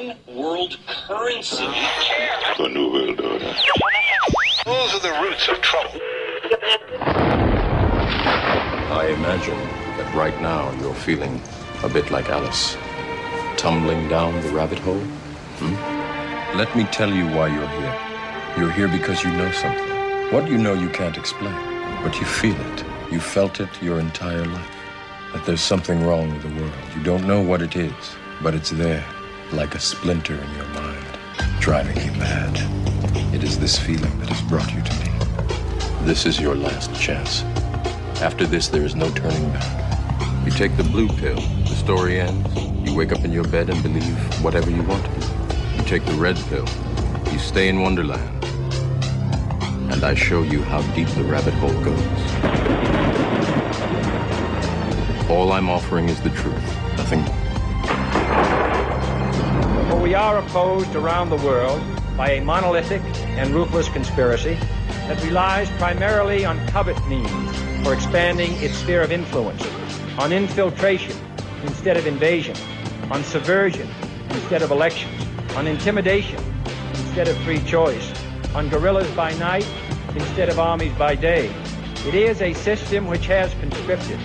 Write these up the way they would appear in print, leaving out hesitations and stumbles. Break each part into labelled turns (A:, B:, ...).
A: one world currency.
B: The New World Order.
C: Those are the roots of trouble.
D: I imagine that right now you're feeling a bit like Alice, tumbling down the rabbit hole. Let me tell you why you're here. You're here because you know something. What you know you can't explain, but you feel it. You felt it your entire life. That there's something wrong with the world. You don't know what it is, but it's there, like a splinter in your mind, driving you mad. It is this feeling that has brought you to me. This is your last chance. After this, there is no turning back. You take the blue pill, the story ends. You wake up in your bed and believe whatever you want to believe. You take the red pill, you stay in Wonderland, and I show you how deep the rabbit hole goes. All I'm offering is the truth, nothing more.
E: For we are opposed around the world by a monolithic and ruthless conspiracy that relies primarily on covert means for expanding its sphere of influence, on infiltration instead of invasion, on subversion instead of elections, on intimidation instead of free choice, on guerrillas by night instead of armies by day. It is a system which has conscripted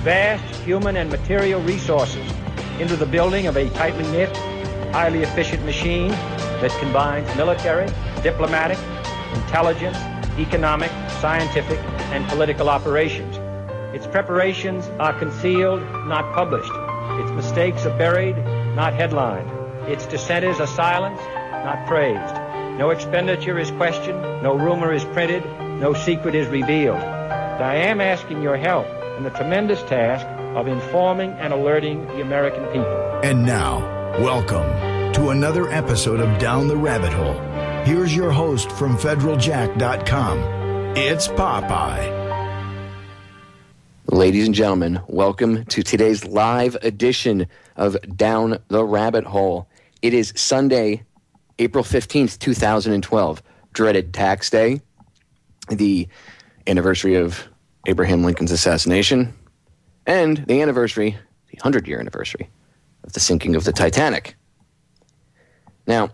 E: vast human and material resources into the building of a tightly knit, highly efficient machine that combines military, diplomatic, intelligence, economic, scientific, and political operations. Its preparations are concealed, not published. Its mistakes are buried, not headlined. Its dissenters are silenced, not praised. No expenditure is questioned, no rumor is printed, no secret is revealed. But I am asking your help in the tremendous task of informing and alerting the American people.
F: And now, welcome to another episode of Down the Rabbit Hole. Here's your host from federaljack.com. It's Popeye.
G: Ladies and gentlemen, welcome to today's live edition of Down the Rabbit Hole. It is Sunday, April 15th, 2012, dreaded tax day, the anniversary of Abraham Lincoln's assassination, and the 100-year anniversary of the sinking of the Titanic. Now,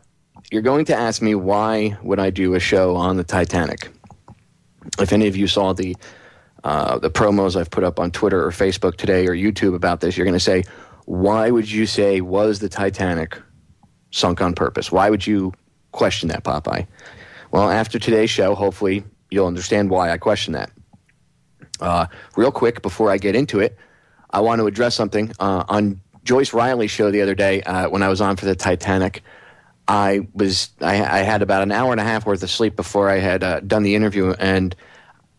G: you're going to ask me, why would I do a show on the Titanic? If any of you saw the promos I've put up on Twitter or Facebook today or YouTube about this, you're going to say, why would you say, was the Titanic sunk on purpose? Why would you question that, Popeye? Well, after today's show, hopefully you'll understand why I question that. Real quick, before I get into it, I want to address something. On Joyce Riley's show the other day, when I was on for the Titanic, I had about an hour and a half worth of sleep before I had done the interview, and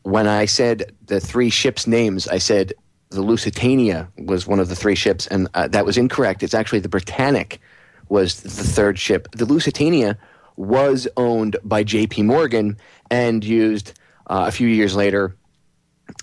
G: when I said the three ships' names, I said the Lusitania was one of the three ships, and that was incorrect. It's actually the Britannic was the third ship. The Lusitania was owned by J.P. Morgan and used a few years later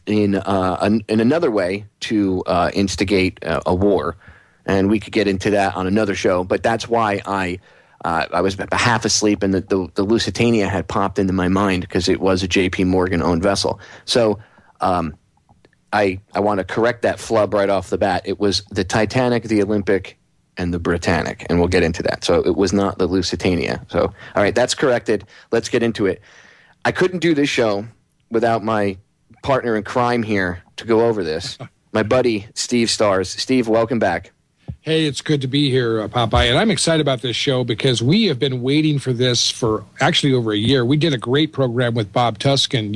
G: in another way to instigate a war, and we could get into that on another show. But that's why I was half asleep, and the Lusitania had popped into my mind because it was a J.P. Morgan-owned vessel. So I want to correct that flub right off the bat. It was the Titanic, the Olympic, and the Britannic, and we'll get into that. So it was not the Lusitania. So, all right, that's corrected. Let's get into it. I couldn't do this show without my partner in crime here to go over this, my buddy Steve Stars. Steve, welcome back.
H: Hey, it's good to be here, Popeye, and I'm excited about this show because we have been waiting for this for actually over a year. We did a great program with Bob Tuskin,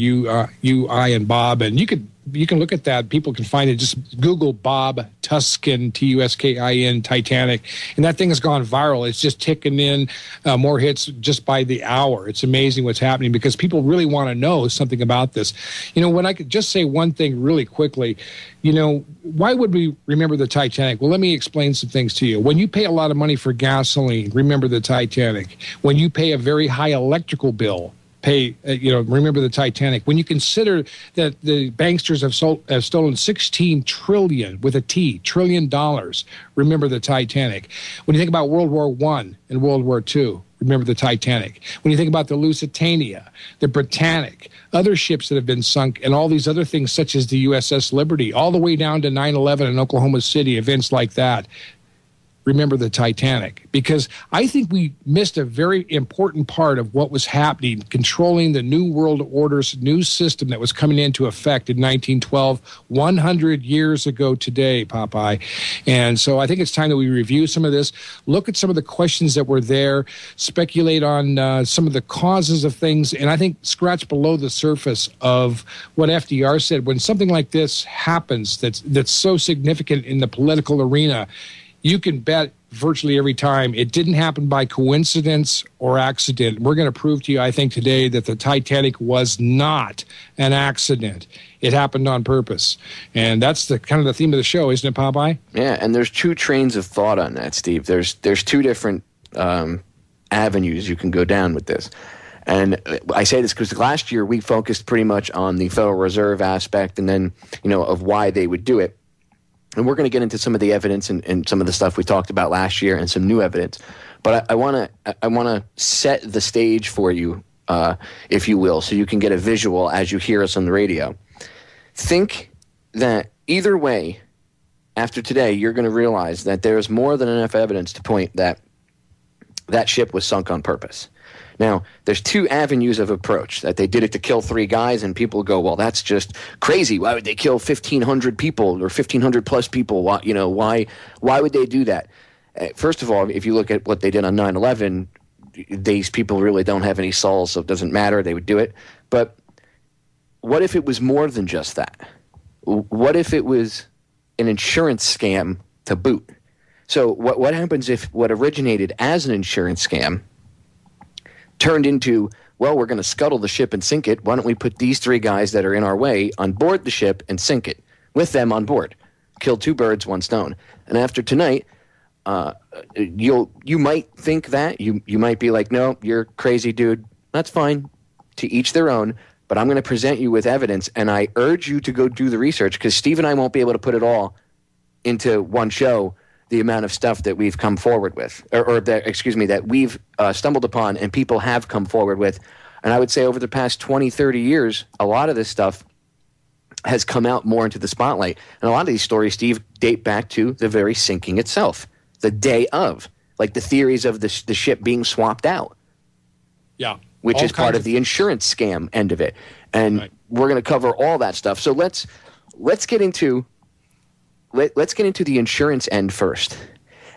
H: I, and Bob, and you can look at that. People can find it. Just Google Bob Tuskin, Tuskin, Titanic, and that thing has gone viral. It's just ticking in more hits just by the hour. It's amazing what's happening because people really want to know something about this. You know, when I could just say one thing really quickly, you know, why would we remember the Titanic? Well, let me explain some things to you. When you pay a lot of money for gasoline, remember the Titanic. When you pay a very high electrical bill, remember the Titanic. When you consider that the banksters have stolen $16 trillion with a T, $trillion, remember the Titanic. When you think about World War I and World War II, remember the Titanic. When you think about the Lusitania, the Britannic, other ships that have been sunk, and all these other things such as the USS Liberty, all the way down to 9/11 in Oklahoma City, events like that, remember the Titanic, because I think we missed a very important part of what was happening, controlling the New World Order's new system that was coming into effect in 1912, 100 years ago today, Popeye. And so I think it's time that we review some of this, look at some of the questions that were there, speculate on some of the causes of things, and I think scratch below the surface of what FDR said. When something like this happens that's so significant in the political arena, you can bet virtually every time it didn't happen by coincidence or accident. We're going to prove to you, I think, today that the Titanic was not an accident. It happened on purpose. And that's the kind of the theme of the show, isn't it, Popeye?
G: Yeah, and there's two trains of thought on that, Steve. There's two different avenues you can go down with this. And I say this because last year we focused pretty much on the Federal Reserve aspect and then, of why they would do it. And we're going to get into some of the evidence and some of the stuff we talked about last year and some new evidence. But I want to set the stage for you, if you will, so you can get a visual as you hear us on the radio. Think that either way, after today, you're going to realize that there's more than enough evidence to point that that ship was sunk on purpose. Now, there's two avenues of approach, that they did it to kill 3 guys, and people go, well, that's just crazy. Why would they kill 1,500 people or 1,500 plus people? Why would they do that? First of all, if you look at what they did on 9/11, these people really don't have any souls, so it doesn't matter. They would do it. But what if it was more than just that? What if it was an insurance scam to boot? So what happens if what originated as an insurance scam turned into, well, we're going to scuttle the ship and sink it. Why don't we put these 3 guys that are in our way on board the ship and sink it with them on board? Kill 2 birds, 1 stone. And after tonight, you might think that. You might be like, no, you're crazy, dude. That's fine. To each their own. But I'm going to present you with evidence, and I urge you to go do the research, because Steve and I won't be able to put it all into one show, the amount of stuff that we've come forward with, that we've stumbled upon and people have come forward with. And I would say over the past 20, 30 years, a lot of this stuff has come out more into the spotlight. And a lot of these stories, Steve, date back to the very sinking itself, the day of, like the theories of the ship being swapped out.
H: Yeah.
G: Which is part of the insurance scam end of it. And we're going to cover all that stuff. So let's get into the insurance end first,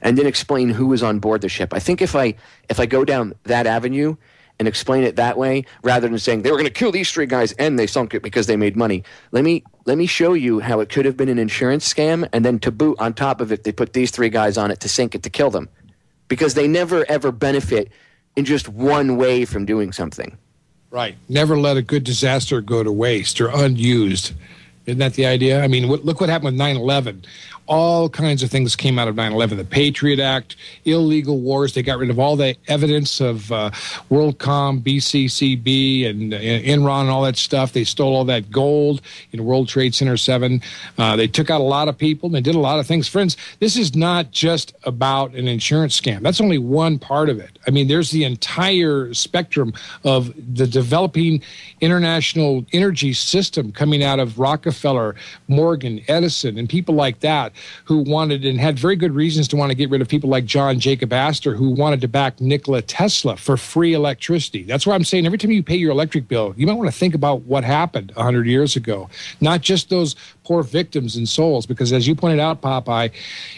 G: and then explain who was on board the ship. I think if I go down that avenue and explain it that way, rather than saying they were going to kill these 3 guys and they sunk it because they made money, let me show you how it could have been an insurance scam, and then to boot on top of it, they put these 3 guys on it to sink it, to kill them, because they never ever benefit in just one way from doing something.
H: Right. Never let a good disaster go to waste or unused. Isn't that the idea? I mean, look what happened with 9/11. All kinds of things came out of 9/11. The Patriot Act, illegal wars. They got rid of all the evidence of WorldCom, BCCB, and Enron and all that stuff. They stole all that gold in World Trade Center 7. They took out a lot of people. They did a lot of things. Friends, this is not just about an insurance scam. That's only one part of it. I mean, there's the entire spectrum of the developing international energy system coming out of Rockefeller, Morgan, Edison, and people like that, who wanted and had very good reasons to want to get rid of people like John Jacob Astor, who wanted to back Nikola Tesla for free electricity. That's why I'm saying every time you pay your electric bill, you might want to think about what happened 100 years ago, not just those poor victims and souls, because as you pointed out, Popeye,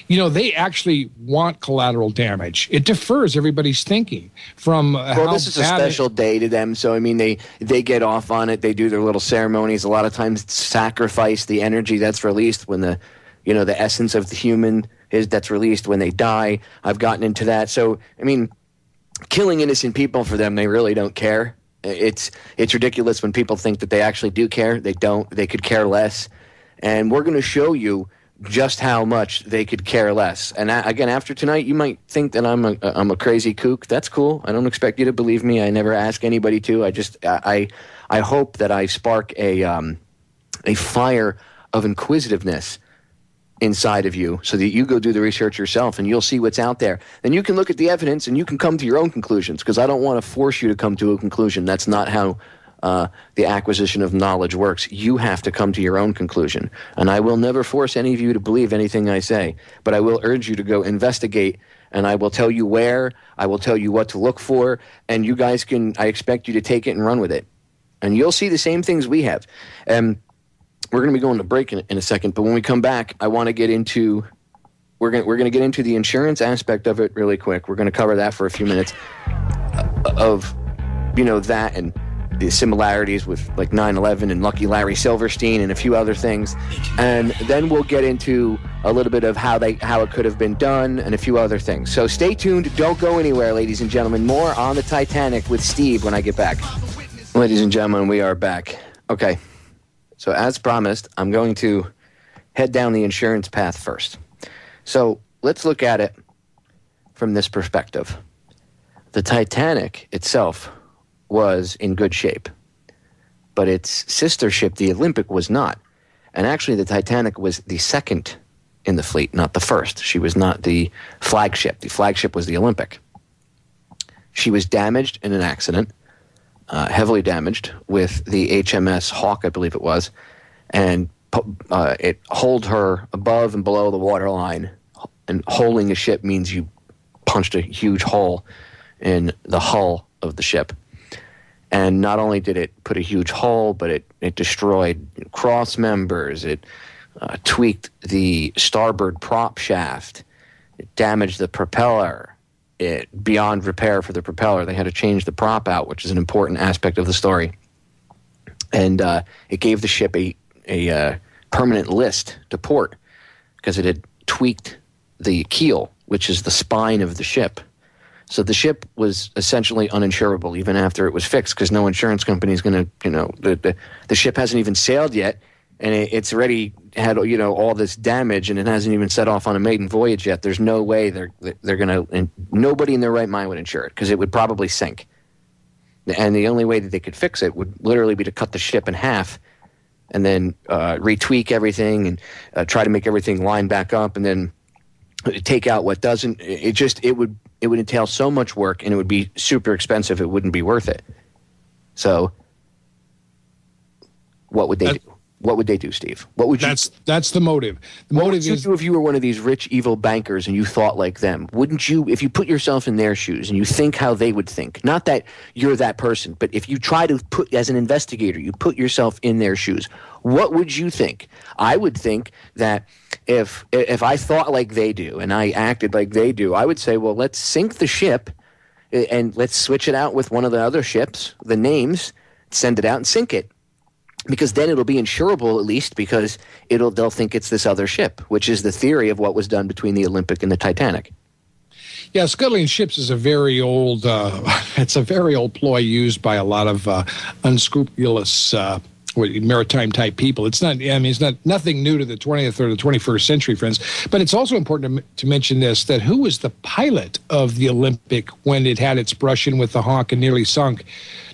H: they actually want collateral damage. It defers everybody's thinking from
G: well, this is a special day to them, so I mean they get off on it. They do their little ceremonies. A lot of times sacrifice the energy that's released when the essence of the human that's released when they die. I've gotten into that. So, I mean, killing innocent people, for them, they really don't care. It's ridiculous when people think that they actually do care. They don't. They could care less. And we're going to show you just how much they could care less. And again, after tonight, you might think that I'm a crazy kook. That's cool. I don't expect you to believe me. I never ask anybody to. I hope that I spark a fire of inquisitiveness inside of you, so that you go do the research yourself and you'll see what's out there. Then you can look at the evidence and you can come to your own conclusions, because I don't want to force you to come to a conclusion. That's not how the acquisition of knowledge works. You have to come to your own conclusion. And I will never force any of you to believe anything I say, but I will urge you to go investigate, and I will tell you where, I will tell you what to look for, and you guys I expect you to take it and run with it. And you'll see the same things we have. We're going to be going to break in a second, but when we come back, I want to get into... We're going to get into the insurance aspect of it really quick. We're going to cover that for a few minutes of, that and the similarities with like 9/11 and Lucky Larry Silverstein and a few other things. And then we'll get into a little bit of how it could have been done and a few other things. So stay tuned. Don't go anywhere, ladies and gentlemen. More on the Titanic with Steve when I get back. Ladies and gentlemen, we are back. Okay. So as promised, I'm going to head down the insurance path first. So let's look at it from this perspective. The Titanic itself was in good shape, but its sister ship, the Olympic, was not. And actually, the Titanic was the second in the fleet, not the first. She was not the flagship. The flagship was the Olympic. She was damaged in an accident, heavily damaged, with the HMS Hawk, I believe it was, and it holed her above and below the waterline. And holing a ship means you punched a huge hole in the hull of the ship. And not only did it put a huge hole, but it destroyed cross members. It tweaked the starboard prop shaft. It damaged the propeller. Beyond repair for the propeller, they had to change the prop out, which is an important aspect of the story. And it gave the ship a permanent list to port because it had tweaked the keel, which is the spine of the ship. So the ship was essentially uninsurable even after it was fixed because no insurance company is going to, the ship hasn't even sailed yet and it's already had, all this damage and it hasn't even set off on a maiden voyage yet. There's no way they're going to, and nobody in their right mind would insure it because it would probably sink. And the only way that they could fix it would literally be to cut the ship in half and then retweak everything and try to make everything line back up and then take out what doesn't. It would entail so much work and it would be super expensive. It wouldn't be worth it. So what would they do? What would they do, Steve? What would you?
H: That's the motive. The motive is,
G: if you were one of these rich, evil bankers and you thought like them, wouldn't you? If you put yourself in their shoes and you think how they would think, not that you're that person, but if you try to put, as an investigator, you put yourself in their shoes, what would you think? I would think that if I thought like they do and I acted like they do, I would say, well, let's sink the ship and let's switch it out with one of the other ships, the names, send it out and sink it. Because then it'll be insurable at least because they'll think it's this other ship, which is the theory of what was done between the Olympic and the Titanic.
H: Yeah, scuttling ships is a very old ploy used by a lot of unscrupulous maritime type people. It's not nothing new to the 20th or the 21st century, friends. But it's also important to mention this, that who was the pilot of the Olympic when it had its brush-in with the Hawk and nearly sunk?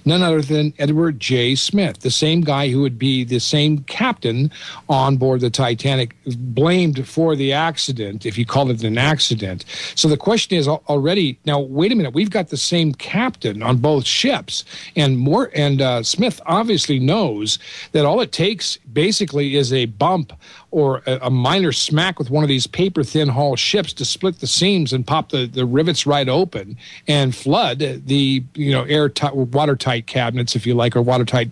H: None other than Edward J. Smith, the same guy who would be the same captain on board the Titanic, blamed for the accident, if you call it an accident. So the question is already, now, wait a minute, we've got the same captain on both ships, and Smith obviously knows that all it takes basically is a bump or a minor smack with one of these paper-thin hull ships to split the seams and pop the rivets right open and flood the airtight, watertight cabinets, if you like, or watertight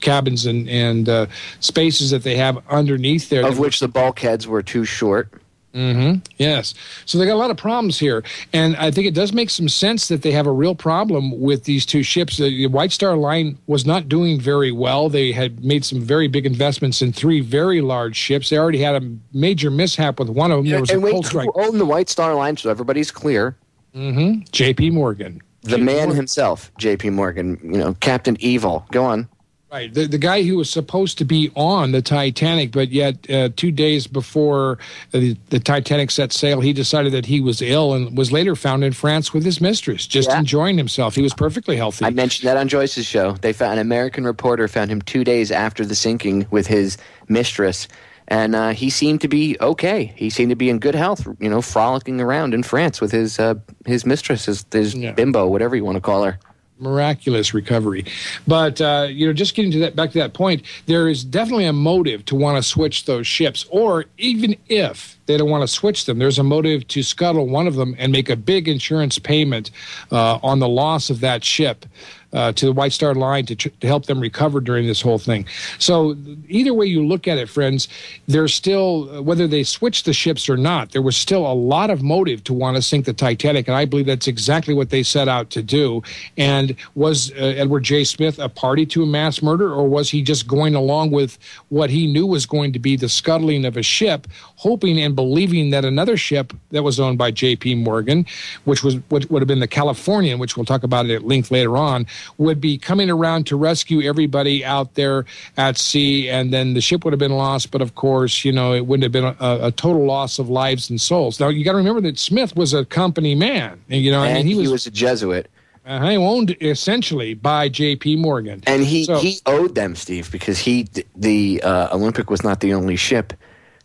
H: cabins and spaces that they have underneath there.
G: Of which the bulkheads were too short.
H: Mm-hmm. Yes. So they got a lot of problems here. And I think it does make some sense that they have a real problem with these two ships. The White Star Line was not doing very well. They had made some very big investments in 3 very large ships. They already had a major mishap with one of them. There was a coal strike.
G: Who owned the White Star Line, so everybody's clear?
H: Mm-hmm. J.P. Morgan.
G: The man himself, J.P. Morgan, Captain Evil. Go on.
H: Right. The guy who was supposed to be on the Titanic, but yet 2 days before the Titanic set sail, he decided that he was ill and was later found in France with his mistress, just enjoying himself. He was perfectly healthy.
G: I mentioned that on Joyce's show. An American reporter found him 2 days after the sinking with his mistress, and he seemed to be okay. He seemed to be in good health, frolicking around in France with his mistress, his bimbo, whatever you want to call her.
H: Miraculous recovery. But, just getting to that, back to that point, there is definitely a motive to want to switch those ships, or even if they don't want to switch them, there's a motive to scuttle one of them and make a big insurance payment on the loss of that ship to the White Star Line to help them recover during this whole thing. So either way you look at it, friends, there's still, whether they switched the ships or not, there was still a lot of motive to want to sink the Titanic, and I believe that's exactly what they set out to do. And was Edward J. Smith a party to a mass murder, or was he just going along with what he knew was going to be the scuttling of a ship, hoping and believing that another ship that was owned by J.P. Morgan, which would have been the Californian, which we'll talk about at length later on, would be coming around to rescue everybody out there at sea, and then the ship would have been lost, but of course, it wouldn't have been a total loss of lives and souls. Now, you got to remember that Smith was a company man, and he was a
G: Jesuit.
H: Owned essentially by J.P. Morgan.
G: And he owed them, Steve, because the Olympic was not the only ship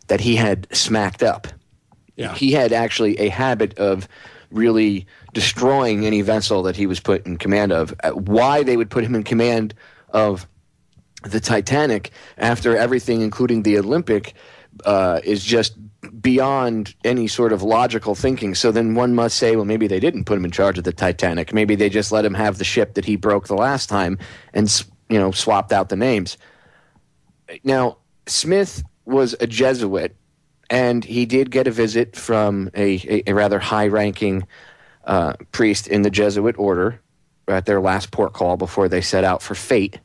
G: that he had smacked up.
H: Yeah.
G: He had actually a habit of really destroying any vessel that he was put in command of. Why they would put him in command of the Titanic after everything, including the Olympic, is just beyond any sort of logical thinking. So then one must say, well, maybe they didn't put him in charge of the Titanic. Maybe they just let him have the ship that he broke the last time and, swapped out the names. Now, Smith was a Jesuit, and he did get a visit from a rather high-ranking priest in the Jesuit order at their last port call before they set out for fate.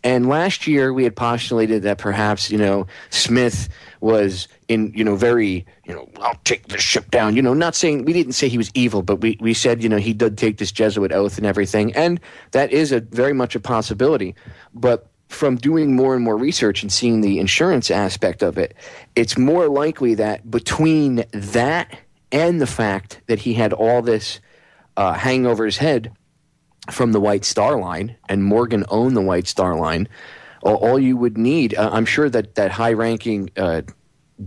G: And last year we had postulated that perhaps, Smith was in, very, I'll take the ship down, not saying, we didn't say he was evil, but we said, he did take this Jesuit oath and everything. And that is very much a possibility. But from doing more and more research and seeing the insurance aspect of it, it's more likely that between that and the fact that he had all this hanging over his head from the White Star Line, and Morgan owned the White Star Line, all you would need, I'm sure that high-ranking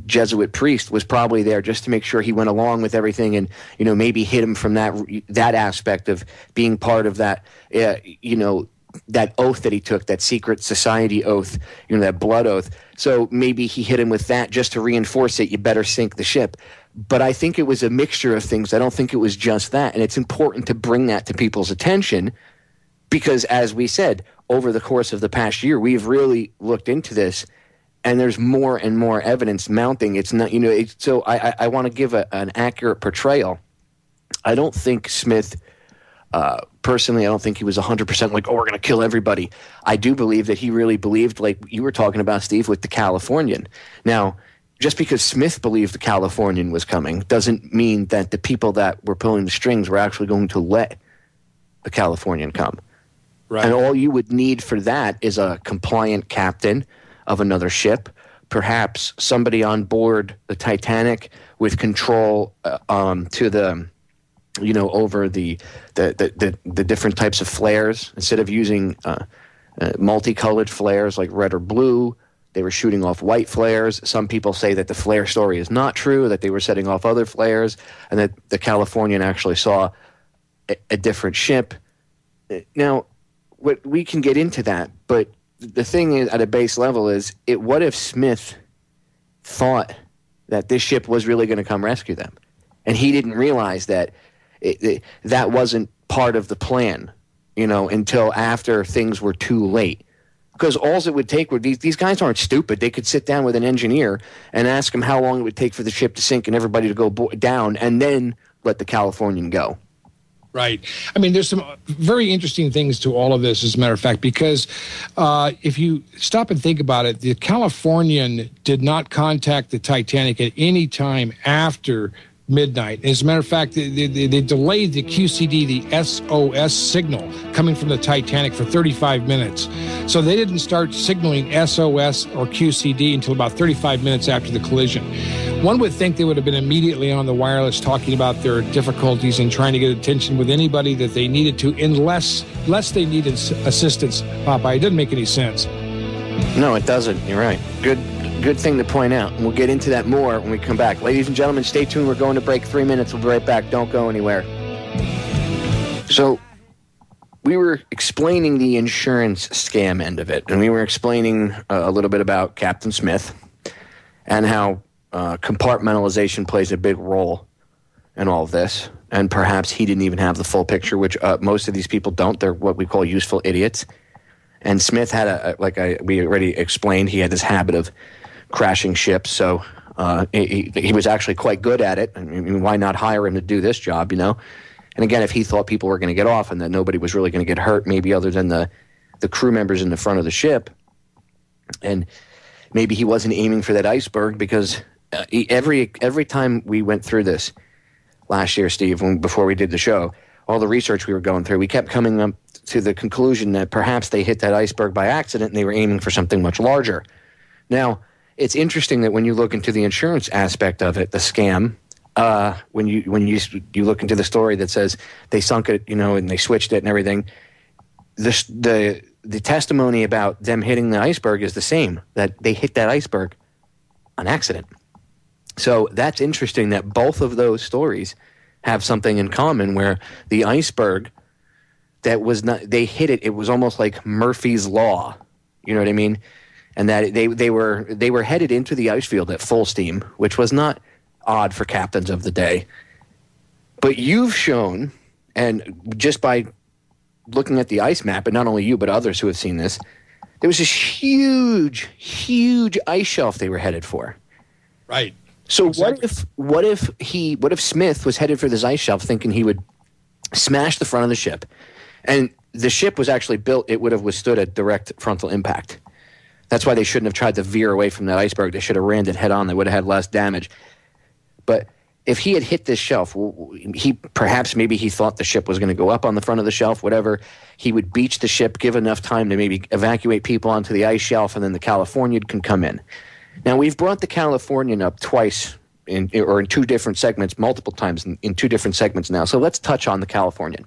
G: Jesuit priest was probably there just to make sure he went along with everything, and maybe hit him from that aspect of being part of that, that oath that he took, that secret society oath, that blood oath. So maybe he hit him with that just to reinforce it. You better sink the ship. But I think it was a mixture of things. I don't think it was just that. And it's important to bring that to people's attention because, as we said, over the course of the past year, we've really looked into this, and there's more and more evidence mounting. It's not, so I want to give an accurate portrayal. I don't think Smith, personally, I don't think he was 100% like, oh, we're going to kill everybody. I do believe that he really believed, like you were talking about, Steve, with the Californian. Now, just because Smith believed the Californian was coming doesn't mean that the people that were pulling the strings were actually going to let the Californian come.
H: Right.
G: And all you would need for that is a compliant captain of another ship, perhaps somebody on board the Titanic with control to the, over the different types of flares. Instead of using multicolored flares like red or blue, they were shooting off white flares. Some people say that the flare story is not true, that they were setting off other flares, and that the Californian actually saw a different ship. Now, we can get into that, but the thing is, at a base level is, what if Smith thought that this ship was really going to come rescue them, and he didn't realize that that wasn't part of the plan, until after things were too late. Because all it would take would these guys aren't stupid. They could sit down with an engineer and ask him how long it would take for the ship to sink and everybody to go down, and then let the Californian go.
H: Right. I mean, there's some very interesting things to all of this, as a matter of fact, because if you stop and think about it, the Californian did not contact the Titanic at any time after midnight. As a matter of fact, they delayed the QCD, the SOS signal coming from the Titanic for 35 minutes. So they didn't start signaling SOS or QCD until about 35 minutes after the collision. One would think they would have been immediately on the wireless talking about their difficulties and trying to get attention with anybody that they needed to, unless they needed assistance. Popeye, it doesn't make any sense.
G: No, it doesn't. You're right. Good thing to point out. And we'll get into that more when we come back. Ladies and gentlemen, stay tuned. We're going to break 3 minutes. We'll be right back. Don't go anywhere. So we were explaining the insurance scam end of it, and we were explaining a little bit about Captain Smith and how compartmentalization plays a big role in all of this, and perhaps he didn't even have the full picture, which most of these people don't. They're what we call useful idiots. And Smith had we already explained, he had this habit of crashing ships, so he was actually quite good at it. I mean, why not hire him to do this job, you know? And again, if he thought people were going to get off and that nobody was really going to get hurt, maybe other than the crew members in the front of the ship, and maybe he wasn't aiming for that iceberg, because every time we went through this last year, Steve, before we did the show, all the research we were going through, we kept coming up to the conclusion that perhaps they hit that iceberg by accident and they were aiming for something much larger. Now, it's interesting that when you look into the insurance aspect of it, the scam, when you look into the story that says they sunk it, you know, and they switched it and everything, the testimony about them hitting the iceberg is the same, that they hit that iceberg on accident. So that's interesting that both of those stories have something in common, where the iceberg that was not, they hit it, it was almost like Murphy's Law, you know what I mean? And that they were headed into the ice field at full steam, which was not odd for captains of the day. But you've shown, and just by looking at the ice map, and not only you but others who have seen this, there was this huge ice shelf they were headed for.
H: Right.
G: So
H: exactly.
G: what if Smith was headed for this ice shelf thinking he would smash the front of the ship, and the ship was actually built, it would have withstood a direct frontal impact. That's why they shouldn't have tried to veer away from that iceberg. They should have rammed it head on. They would have had less damage. But if he had hit this shelf, maybe he thought the ship was going to go up on the front of the shelf, whatever. He would beach the ship, give enough time to maybe evacuate people onto the ice shelf, and then the Californian can come in. Now, we've brought the Californian up twice in two different segments, multiple times in two different segments now. So let's touch on the Californian.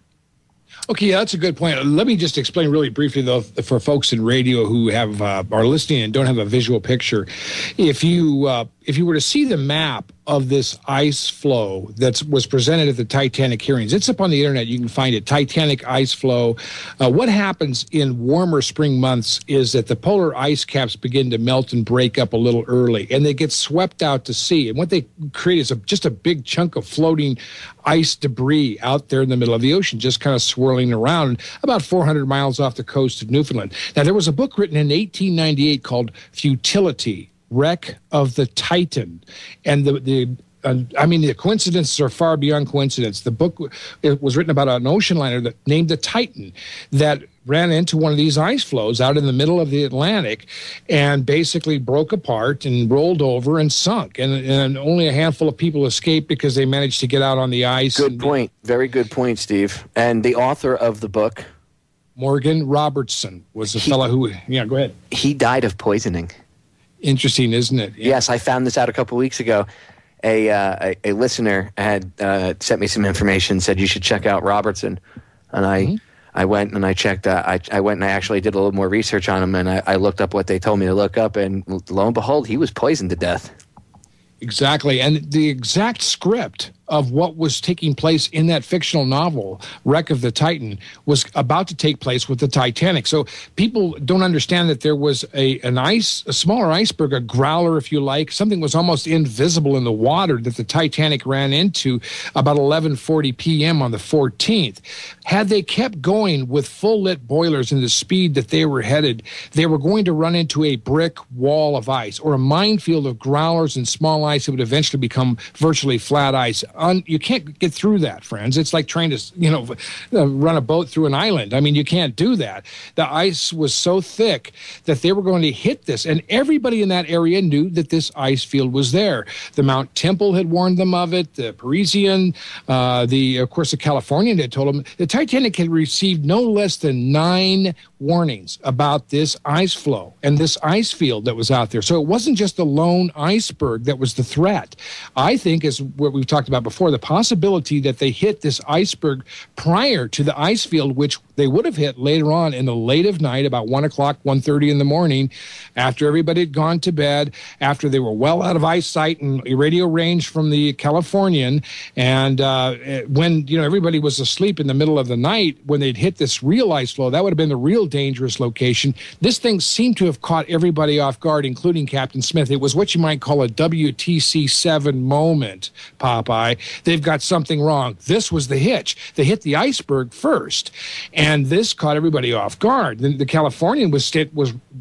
H: Okay, yeah, that's a good point. Let me just explain really briefly, though, for folks in radio who are listening and don't have a visual picture. If you were to see the map of this ice flow that was presented at the Titanic hearings, it's up on the internet. You can find it, Titanic ice flow. What happens in warmer spring months is that the polar ice caps begin to melt and break up a little early, and they get swept out to sea. And what they create is just a big chunk of floating ice debris out there in the middle of the ocean, just kind of swirling around about 400 miles off the coast of Newfoundland. Now, there was a book written in 1898 called Futility, Wreck of the Titan, and the coincidences are far beyond coincidence. The book, it was written about an ocean liner that named the Titan that ran into one of these ice flows out in the middle of the Atlantic and basically broke apart and rolled over and sunk. And only a handful of people escaped because they managed to get out on the ice.
G: Good point. Very good point, Steve. And the author of the book,
H: Morgan Robertson, was a fellow who, yeah, go ahead.
G: He died of poisoning.
H: Interesting, isn't it? Yeah.
G: Yes, I found this out a couple weeks ago. A listener had sent me some information, said you should check out Robertson, and I went and I checked. I went and I actually did a little more research on him, and I looked up what they told me to look up, and lo and behold, he was poisoned to death.
H: Exactly, and the exact script of what was taking place in that fictional novel, Wreck of the Titan, was about to take place with the Titanic. So people don't understand that there was a smaller iceberg, a growler, if you like, something was almost invisible in the water that the Titanic ran into about 11:40 p.m. on the 14th. Had they kept going with full lit boilers and the speed that they were headed, they were going to run into a brick wall of ice or a minefield of growlers and small ice that would eventually become virtually flat ice. You can't get through that, friends. It's like trying to, run a boat through an island. I mean, you can't do that. The ice was so thick that they were going to hit this, and everybody in that area knew that this ice field was there. The Mount Temple had warned them of it. The Parisian, of course, the Californian had told them. The Titanic had received no less than 9 warnings about this ice flow and this ice field that was out there. So it wasn't just the lone iceberg that was the threat. I think, as what we've talked about about before, the possibility that they hit this iceberg prior to the ice field, which they would have hit later on in the late of night, about 1 o'clock, 1:30 in the morning, after everybody had gone to bed, after they were well out of eyesight and radio range from the Californian, and when everybody was asleep in the middle of the night, when they'd hit this real ice flow, that would have been the real dangerous location. This thing seemed to have caught everybody off guard, including Captain Smith. It was what you might call a WTC-7 moment, Popeye. They've got something wrong. This was the hitch. They hit the iceberg first, and this caught everybody off guard. The Californian was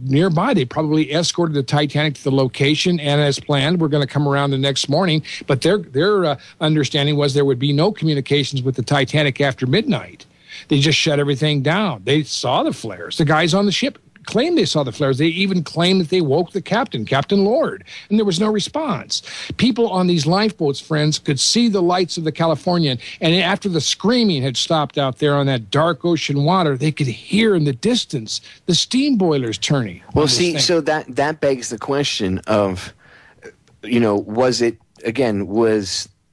H: nearby. They probably escorted the Titanic to the location, and as planned, we're going to come around the next morning. But their understanding was there would be no communications with the Titanic after midnight. They just shut everything down. They saw the flares. The guys on the ship claimed they saw the flares. They even claimed that they woke the captain, Captain Lord, and there was no response. People on these lifeboats, friends, could see the lights of the Californian, and after the screaming had stopped out there on that dark ocean water, they could hear in the distance the steam boilers turning.
G: Well, see, so that begs the question of, was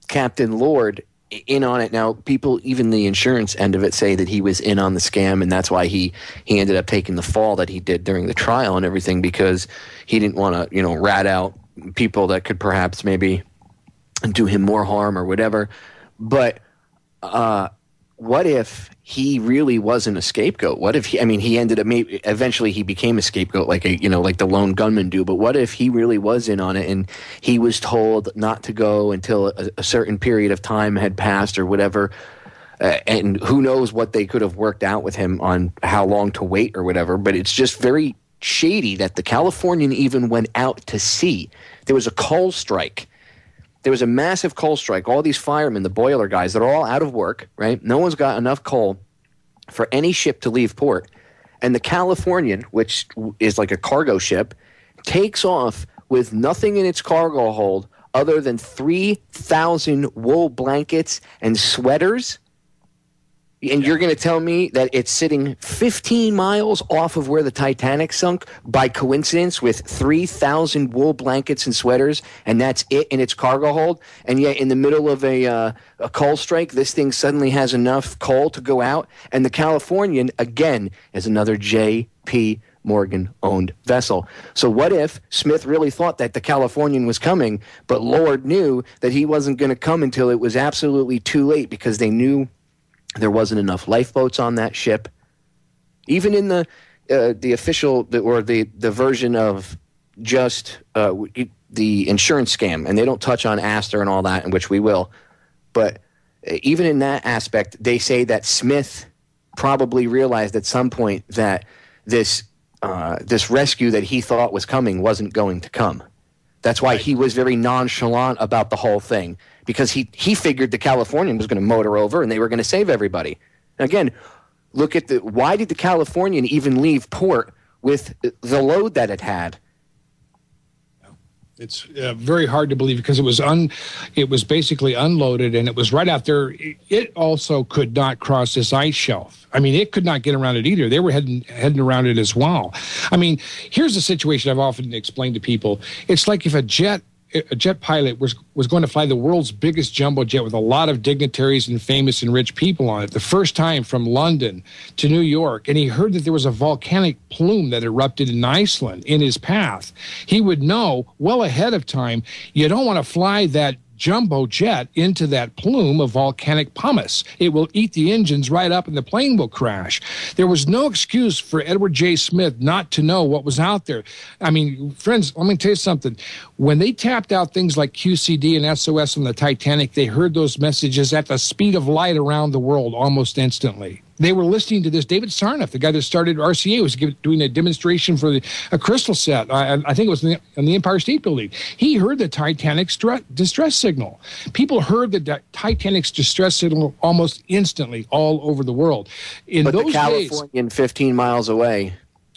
G: Captain Lord in on it? Now, people, even the insurance end of it, say that he was in on the scam, and that's why he ended up taking the fall that he did during the trial and everything, because he didn't want to, rat out people that could perhaps maybe do him more harm or whatever. But what if he really wasn't a scapegoat? What if he ended up, eventually he became a scapegoat, like the lone gunmen do. But what if he really was in on it and he was told not to go until a certain period of time had passed or whatever? And who knows what they could have worked out with him on how long to wait or whatever. But it's just very shady that the Californian even went out to sea. There was a coal strike. There was a massive coal strike. All these firemen, the boiler guys, they're all out of work, right? No one's got enough coal for any ship to leave port. And the Californian, which is like a cargo ship, takes off with nothing in its cargo hold other than 3,000 wool blankets and sweaters. And you're going to tell me that it's sitting 15 miles off of where the Titanic sunk by coincidence with 3,000 wool blankets and sweaters, and that's it in its cargo hold? And yet in the middle of a coal strike, this thing suddenly has enough coal to go out? And the Californian, again, is another J.P. Morgan-owned vessel. So what if Smith really thought that the Californian was coming, but Lord knew that he wasn't going to come until it was absolutely too late, because they knew there wasn't enough lifeboats on that ship. Even in the official or the version of just the insurance scam, and they don't touch on Astor and all that, in which we will. But even in that aspect, they say that Smith probably realized at some point that this rescue that he thought was coming wasn't going to come. That's why he was very nonchalant about the whole thing, because he figured the Californian was going to motor over and they were going to save everybody. Again, look at why did the Californian even leave port with the load that it had?
H: It's very hard to believe, because it was basically unloaded, and it was right out there. It also could not cross this ice shelf. It could not get around it either. They were heading around it as well. Here's a situation I've often explained to people. It's like if a jet pilot was going to fly the world's biggest jumbo jet with a lot of dignitaries and famous and rich people on it, the first time from London to New York, and he heard that there was a volcanic plume that erupted in Iceland in his path. He would know well ahead of time, you don't want to fly that jumbo jet into that plume of volcanic pumice. It will eat the engines right up and the plane will crash. There was no excuse for Edward J. Smith not to know what was out there. Friends, let me tell you something. When they tapped out things like QCD and SOS on the Titanic, they heard those messages at the speed of light around the world almost instantly. They were listening to this. David Sarnoff, the guy that started RCA, was doing a demonstration for a crystal set. I think it was in the Empire State Building. He heard the Titanic's distress signal. People heard the Titanic's distress signal almost instantly all over the world.
G: But the Californian 15 miles away.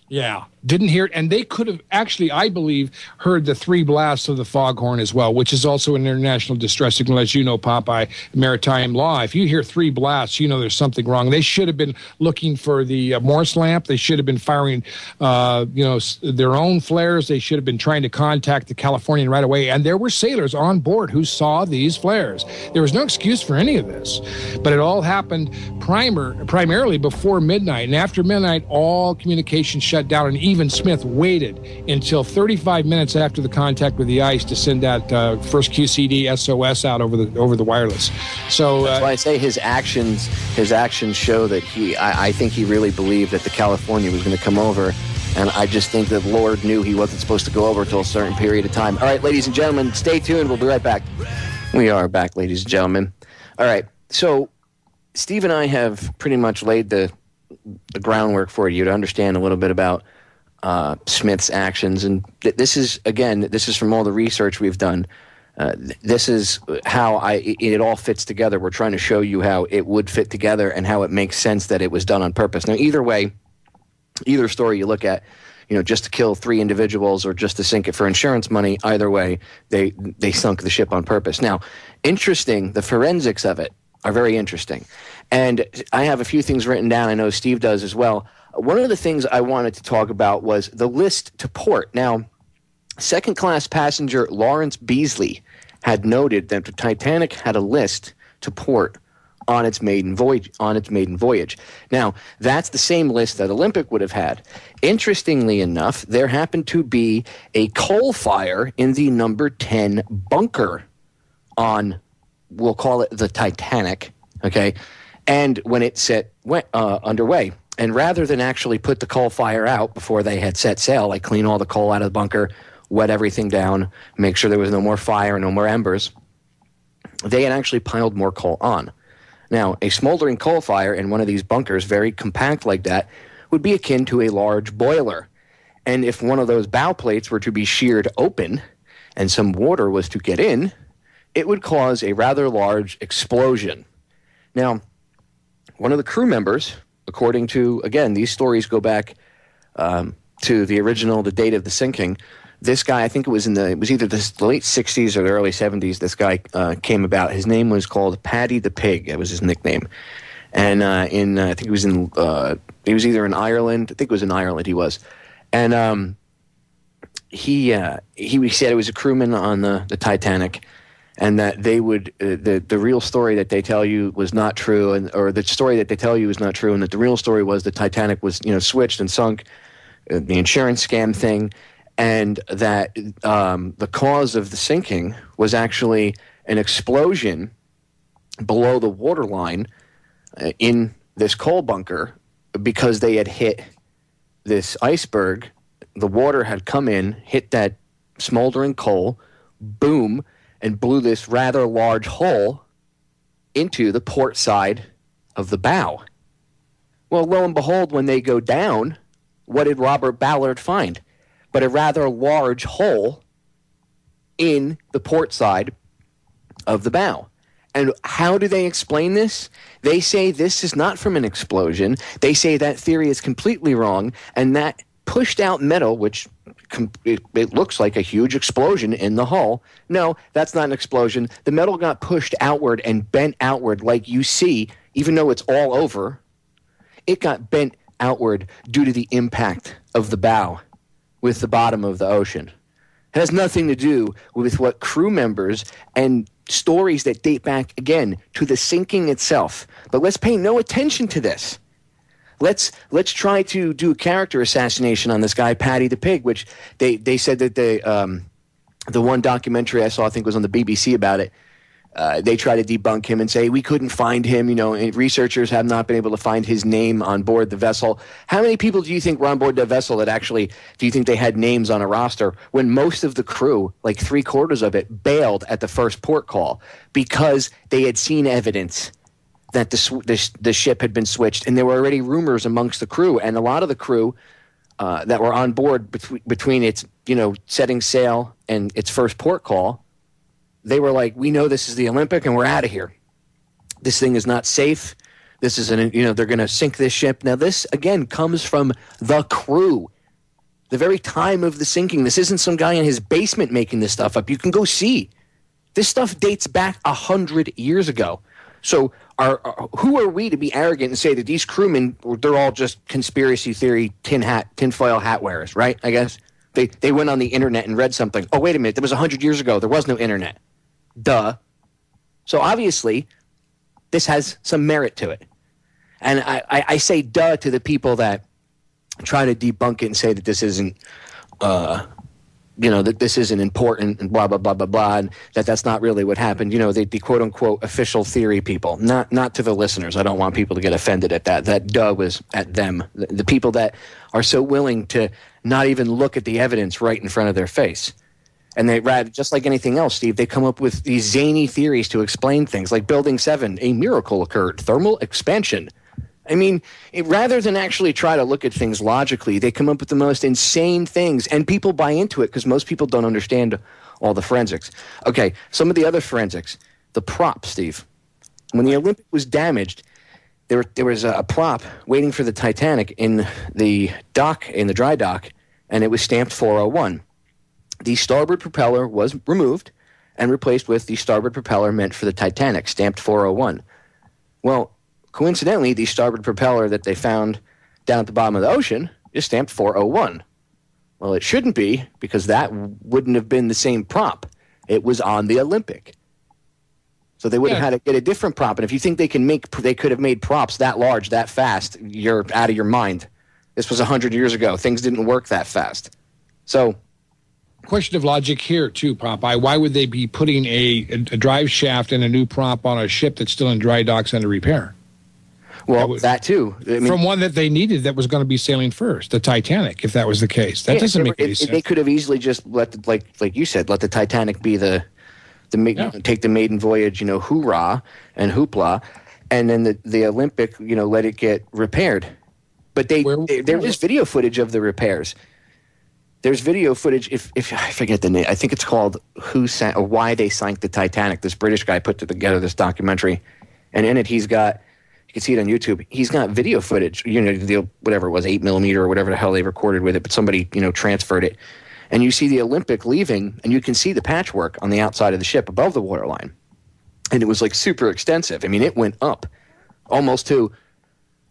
H: Yeah. Didn't hear it, and they could have actually, I believe, heard the 3 blasts of the foghorn as well, which is also an international distress signal, as you know, Popeye, maritime law. If you hear 3 blasts, you know there's something wrong. They should have been looking for the Morse lamp. They should have been firing, their own flares. They should have been trying to contact the Californian right away. And there were sailors on board who saw these flares. There was no excuse for any of this, but it all happened primarily before midnight. And after midnight, all communication shut down, and even Smith waited until 35 minutes after the contact with the ice to send that first QCD SOS out over the wireless. So
G: that's why I say his actions show that I think he really believed that the California was going to come over, and I just think that Lord knew he wasn't supposed to go over until a certain period of time. All right, ladies and gentlemen, stay tuned. We'll be right back. We are back, ladies and gentlemen. All right, so Steve and I have pretty much laid the groundwork for you to understand a little bit about Smith's actions, and this is from all the research we've done. This is how it all fits together. We're trying to show you how it would fit together and how it makes sense that it was done on purpose. Now, either way, either story you look at, just to kill 3 individuals or just to sink it for insurance money, either way, they sunk the ship on purpose. Now, interesting, the forensics of it are very interesting. And I have a few things written down. I know Steve does as well. One of the things I wanted to talk about was the list to port. Now, second-class passenger Lawrence Beasley had noted that the Titanic had a list to port on its maiden voyage. Now, that's the same list that Olympic would have had. Interestingly enough, there happened to be a coal fire in the number 10 bunker on, we'll call it the Titanic, okay? And when it went underway, and rather than actually put the coal fire out before they had set sail, like clean all the coal out of the bunker, wet everything down, make sure there was no more fire, no more embers, they had actually piled more coal on. Now, a smoldering coal fire in one of these bunkers, very compact like that, would be akin to a large boiler. And if one of those bow plates were to be sheared open and some water was to get in, it would cause a rather large explosion. Now, one of the crew members, according to, again, these stories go back to the date of the sinking. This guy, I think it was either the late 60s or the early 70s, this guy came about. His name was called Paddy the Pig. That was his nickname. And I think he was either in Ireland. I think it was in Ireland he was. And he said it was a crewman on the Titanic, and that they would the real story that they tell you was not true, or the story that they tell you is not true, and that the real story was the Titanic was switched and sunk, the insurance scam thing, and that the cause of the sinking was actually an explosion below the waterline in this coal bunker, because they had hit this iceberg. The water had come in, hit that smoldering coal, boom, and blew this rather large hole into the port side of the bow. Well, lo and behold, when they go down, what did Robert Ballard find? But a rather large hole in the port side of the bow. And how do they explain this? They say this is not from an explosion. They say that theory is completely wrong, and that pushed out metal, which it looks like a huge explosion in the hull. No, that's not an explosion. The metal got pushed outward and bent outward like you see, even though it's all over. It got bent outward due to the impact of the bow with the bottom of the ocean. It has nothing to do with what crew members and stories that date back, again, to the sinking itself. But let's pay no attention to this. Let's try to do a character assassination on this guy, Paddy the Pig, which they said that the one documentary I saw, I think, was on the BBC about it. They try to debunk him and say we couldn't find him. Researchers have not been able to find his name on board the vessel. How many people do you think were on board the vessel that actually do you think they had names on a roster when most of the crew, like 3/4 of it, bailed at the first port call because they had seen evidence that the ship had been switched, and there were already rumors amongst the crew, and a lot of the crew that were on board between its setting sail and its first port call. They were like, we know this is the Olympic and we're out of here. This thing is not safe. This is they're going to sink this ship. Now, this, again, comes from the crew. the very time of the sinking. This isn't some guy in his basement making this stuff up. You can go see. This stuff dates back 100 years ago. So who are we to be arrogant and say that these crewmen, they're all just conspiracy theory tinfoil hat wearers, right? I guess they went on the internet and read something. Oh, wait a minute. That was 100 years ago. There was no internet. Duh. So obviously, this has some merit to it. And I say duh to the people that try to debunk it and say that this isn't, that this isn't important and blah, blah, blah, blah, blah, and that's not really what happened. The quote-unquote official theory people, not to the listeners. I don't want people to get offended at that. That duh was at them, the people that are so willing to not even look at the evidence right in front of their face. And they just like anything else, Steve, they come up with these zany theories to explain things like Building 7, a miracle occurred, thermal expansion. I mean, rather than actually try to look at things logically, they come up with the most insane things, and people buy into it because most people don't understand all the forensics. Okay, some of the other forensics, the prop, Steve. When the Olympic was damaged, there was a prop waiting for the Titanic in the dock, in the dry dock, and it was stamped 401. The starboard propeller was removed and replaced with the starboard propeller meant for the Titanic, stamped 401. Well, coincidentally, the starboard propeller that they found down at the bottom of the ocean is stamped 401. Well, it shouldn't be, because that wouldn't have been the same prop. It was on the Olympic. So they would have had to get a different prop. And if you think they could have made props that large, that fast, you're out of your mind. This was 100 years ago. Things didn't work that fast. So,
H: question of logic here, too, Popeye. Why would they be putting a drive shaft and a new prop on a ship that's still in dry docks under repair?
G: Well, that too. I mean,
H: from one that they needed that was going to be sailing first, the Titanic, if that was the case. That doesn't make any sense.
G: They could have easily just let, like you said, let the Titanic be take the maiden voyage, hoorah and hoopla, and then the Olympic, let it get repaired. But there is video footage of the repairs. There's video footage. If I forget the name, I think it's called Why They Sank the Titanic. This British guy put together this documentary, and in it he's got. You can see it on YouTube. He's got video footage, whatever it was, 8mm or whatever the hell they recorded with it, but somebody, transferred it. And you see the Olympic leaving, and you can see the patchwork on the outside of the ship above the waterline. And it was like super extensive. I mean, it went up almost to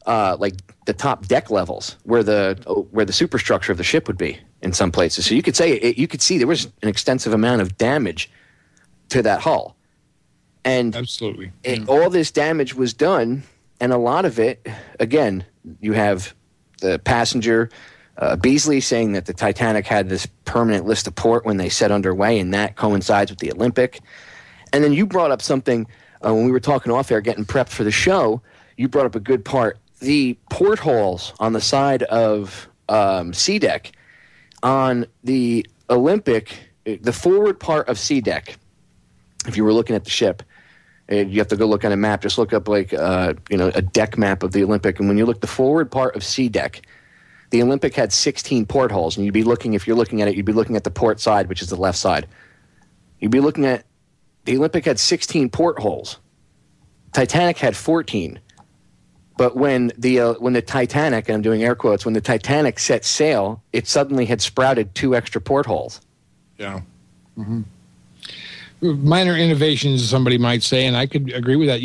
G: like the top deck levels where the superstructure of the ship would be in some places. So you could see there was an extensive amount of damage to that hull. And
H: absolutely,
G: all this damage was done. And a lot of it, again, you have the passenger, Beasley, saying that the Titanic had this permanent list of port when they set underway, and that coincides with the Olympic. And then you brought up something when we were talking off air, getting prepped for the show. You brought up a good part. The portholes on the side of C deck on the Olympic, the forward part of C deck, if you were looking at the ship, you have to go look on a map. Just look up a deck map of the Olympic. And when you look the forward part of C deck, the Olympic had 16 portholes. And if you're looking at it, you'd be looking at the port side, which is the left side. You'd be looking at the Olympic had 16 portholes. Titanic had 14. But when the Titanic, and I'm doing air quotes, when the Titanic set sail, it suddenly had sprouted 2 extra portholes.
H: Yeah. Mm-hmm. Minor innovations, somebody might say, and I could agree with that.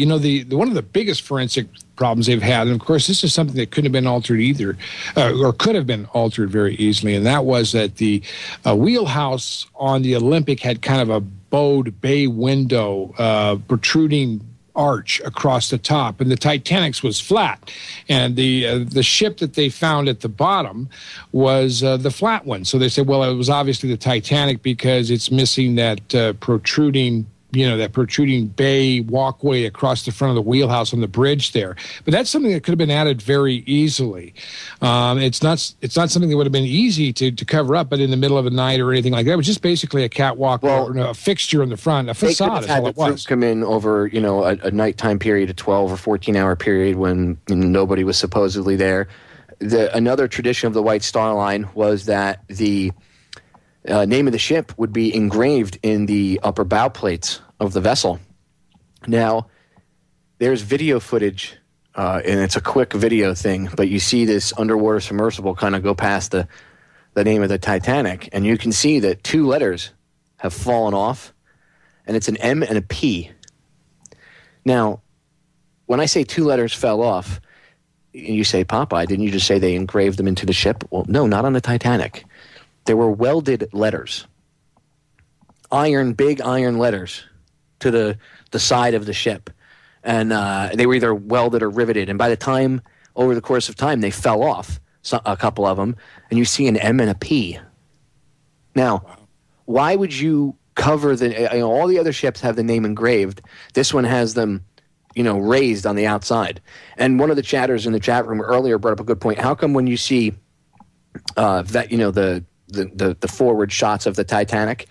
H: One of the biggest forensic problems they've had, and of course this is something that couldn't have been altered either, or could have been altered very easily, and that was that the wheelhouse on the Olympic had kind of a bowed bay window, protruding arch across the top, and the Titanic's was flat, and the ship that they found at the bottom was the flat one. So they said, well, it was obviously the Titanic because it's missing that protruding bay walkway across the front of the wheelhouse on the bridge there. But that's something that could have been added very easily. It's not something that would have been easy to cover up, but in the middle of the night or anything like that. It was just basically a catwalk or a fixture in the front, a facade is all it was.
G: Come in over a nighttime period, a 12 or 14-hour period when nobody was supposedly there. Another tradition of the White Star Line was that the name of the ship would be engraved in the upper bow plates of the vessel. Now, there's video footage, and it's a quick video thing, but you see this underwater submersible kind of go past the the name of the Titanic, and you can see that 2 letters have fallen off, and it's an M and a P. Now, when I say 2 letters fell off, you say, Popeye, didn't you just say they engraved them into the ship? Well, no, not on the Titanic. There were welded letters, big iron letters to the side of the ship. And they were either welded or riveted. And by the time, over the course of time, they fell off, a couple of them, and you see an M and a P. Now, why would you cover all the other ships have the name engraved. This one has them, raised on the outside. And one of the chatters in the chat room earlier brought up a good point. How come when you see the forward shots of the Titanic,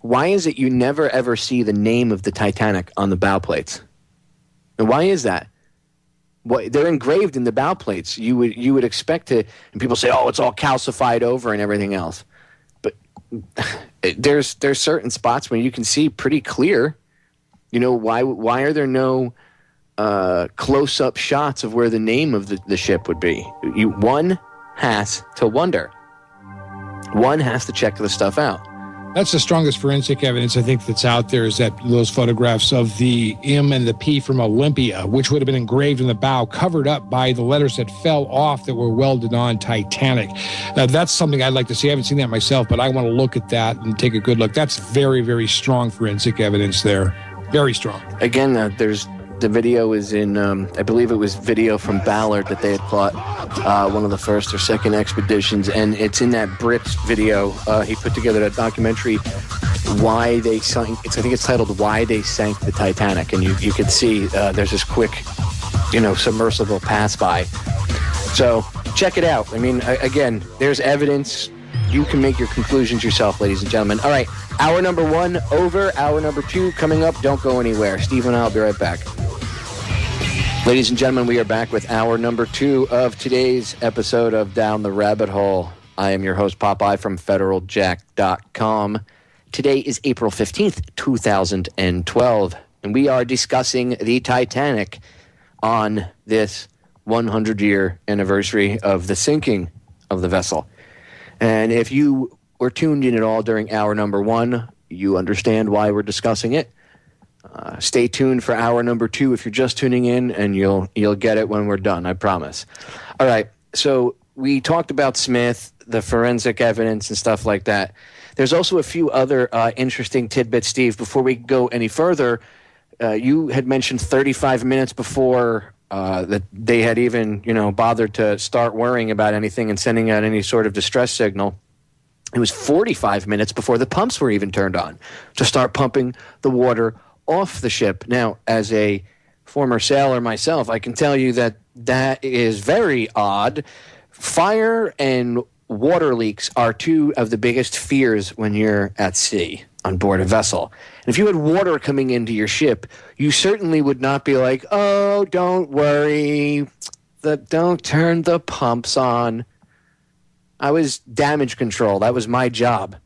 G: why is it you never ever see the name of the Titanic on the bow plates? And why is that? They're engraved in the bow plates. You would expect to, and people say, oh, it's all calcified over and everything else. But there's certain spots where you can see pretty clear. Why are there no close-up shots of where the name of the ship would be? One has to wonder. One has to check the stuff out.
H: That's the strongest forensic evidence I think that's out there, is that those photographs of the M and the P from Olympia, which would have been engraved in the bow, covered up by the letters that fell off that were welded on Titanic. That's something I'd like to see. I haven't seen that myself, but I want to look at that and take a good look. That's very, very strong forensic evidence there. Very strong.
G: Again, the video is in, I believe it was video from Ballard that they had caught one of the first or second expeditions, and it's in that Brits video. He put together a documentary, Why They Sank. I think it's titled Why They Sank the Titanic, and you can see there's this quick, submersible pass by. So check it out. I mean, again, there's evidence. You can make your conclusions yourself, ladies and gentlemen. All right, hour number 1 over. Hour number 2 coming up. Don't go anywhere. Steve and I will be right back. Ladies and gentlemen, we are back with hour number 2 of today's episode of Down the Rabbit Hole. I am your host, Popeye, from FederalJack.com. Today is April 15th, 2012, and we are discussing the Titanic on this 100-year anniversary of the sinking of the vessel. And if you were tuned in at all during hour number 1, you understand why we're discussing it. Stay tuned for hour number 2 if you're just tuning in, and you'll get it when we're done, I promise. All right, so we talked about Smith, the forensic evidence and stuff like that. There's also a few other interesting tidbits, Steve. Before we go any further, you had mentioned 35 minutes before that they had even bothered to start worrying about anything and sending out any sort of distress signal. It was 45 minutes before the pumps were even turned on to start pumping the water off the ship. Now, as a former sailor myself, I can tell you that is very odd. Fire and water leaks are 2 of the biggest fears when you're at sea on board a vessel. And if you had water coming into your ship, you certainly would not be like, oh, don't worry, don't turn the pumps on. I was damage control. That was my job,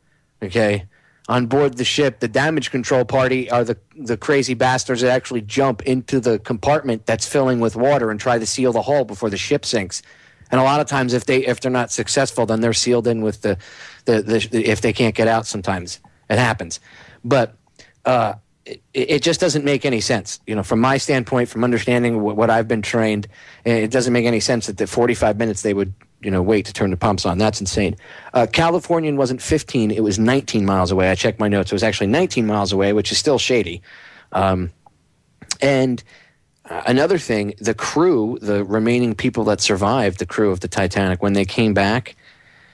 G: okay? On board the ship, the damage control party are the crazy bastards that actually jump into the compartment that's filling with water and try to seal the hole before the ship sinks. And a lot of times, if they're not successful, then they're sealed in with the if they can't get out. Sometimes it happens, but it just doesn't make any sense. From my standpoint, from understanding what I've been trained, it doesn't make any sense that the 45 minutes they would wait to turn the pumps on. That's insane. Californian wasn't 15; it was 19 miles away. I checked my notes; it was actually 19 miles away, which is still shady. Another thing, the crew, the remaining people that survived, the crew of the Titanic, when they came back,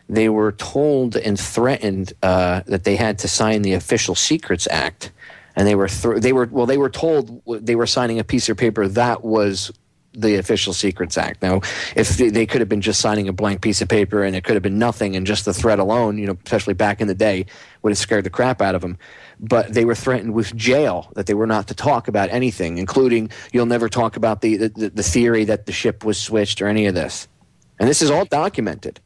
G: they were told and threatened that they had to sign the Official Secrets Act, and they were told they were signing a piece of paper that was the Official Secrets Act. Now, if they could have been just signing a blank piece of paper, and it could have been nothing, and just the threat alone, especially back in the day, would have scared the crap out of them. But they were threatened with jail, that they were not to talk about anything, including you'll never talk about the theory that the ship was switched or any of this. And this is all documented.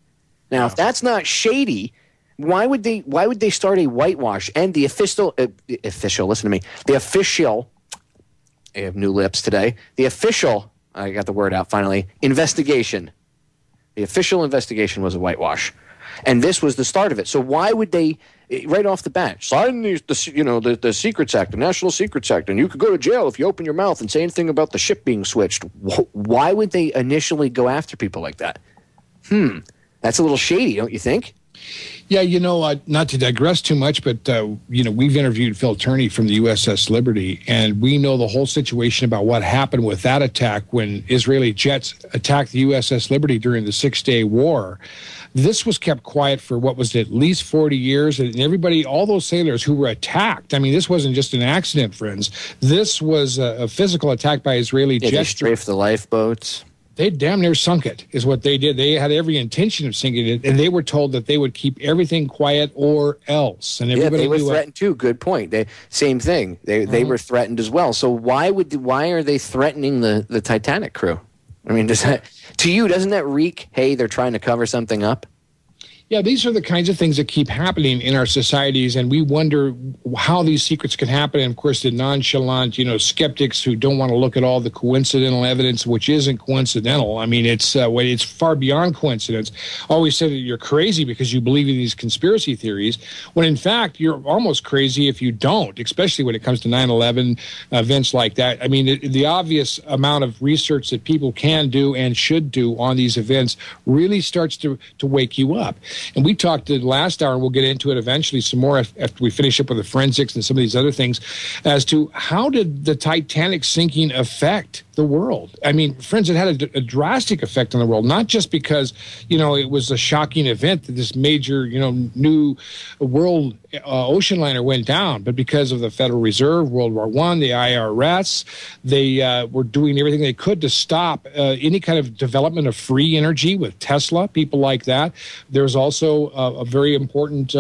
G: Now, if that's not shady, why would they start a whitewash? And the official, listen to me, the official, I have new lips today, the official, I got the word out finally, investigation. The official investigation was a whitewash. And this was the start of it. So why would they, right off the bat, sign the Secrets Act, the National Secrets Act, and you could go to jail if you open your mouth and say anything about the ship being switched? Why would they initially go after people like that? That's a little shady, don't you think?
H: Yeah, not to digress too much, but, we've interviewed Phil Turney from the USS Liberty, and we know the whole situation about what happened with that attack when Israeli jets attacked the USS Liberty during the Six-Day War. This was kept quiet for, what was it, at least 40 years, and everybody, all those sailors who were attacked, I mean, this wasn't just an accident, friends. This was a physical attack by Israeli jets.
G: They strafed the lifeboats.
H: They damn near sunk it, is what they did. They had every intention of sinking it, and they were told that they would keep everything quiet or else. And everybody
G: they were threatened too. Good point. Same thing. They were threatened as well. So why are they threatening the Titanic crew? I mean, doesn't that reek? Hey, they're trying to cover something up.
H: Yeah, these are the kinds of things that keep happening in our societies, and we wonder how these secrets can happen. And, of course, the nonchalant, skeptics who don't want to look at all the coincidental evidence, which isn't coincidental. I mean, it's far beyond coincidence. Always say that you're crazy because you believe in these conspiracy theories, when, in fact, you're almost crazy if you don't, especially when it comes to 9/11 events like that. I mean, the obvious amount of research that people can do and should do on these events really starts to wake you up. And we talked the last hour, and we'll get into it eventually some more after we finish up with the forensics and some of these other things, as to how did the Titanic sinking affect the world? I mean, friends, it had a drastic effect on the world, not just because, it was a shocking event that this major, new world ocean liner went down, but because of the Federal Reserve, World War I, the IRS, they were doing everything they could to stop any kind of development of free energy with Tesla, people like that. There's also a very important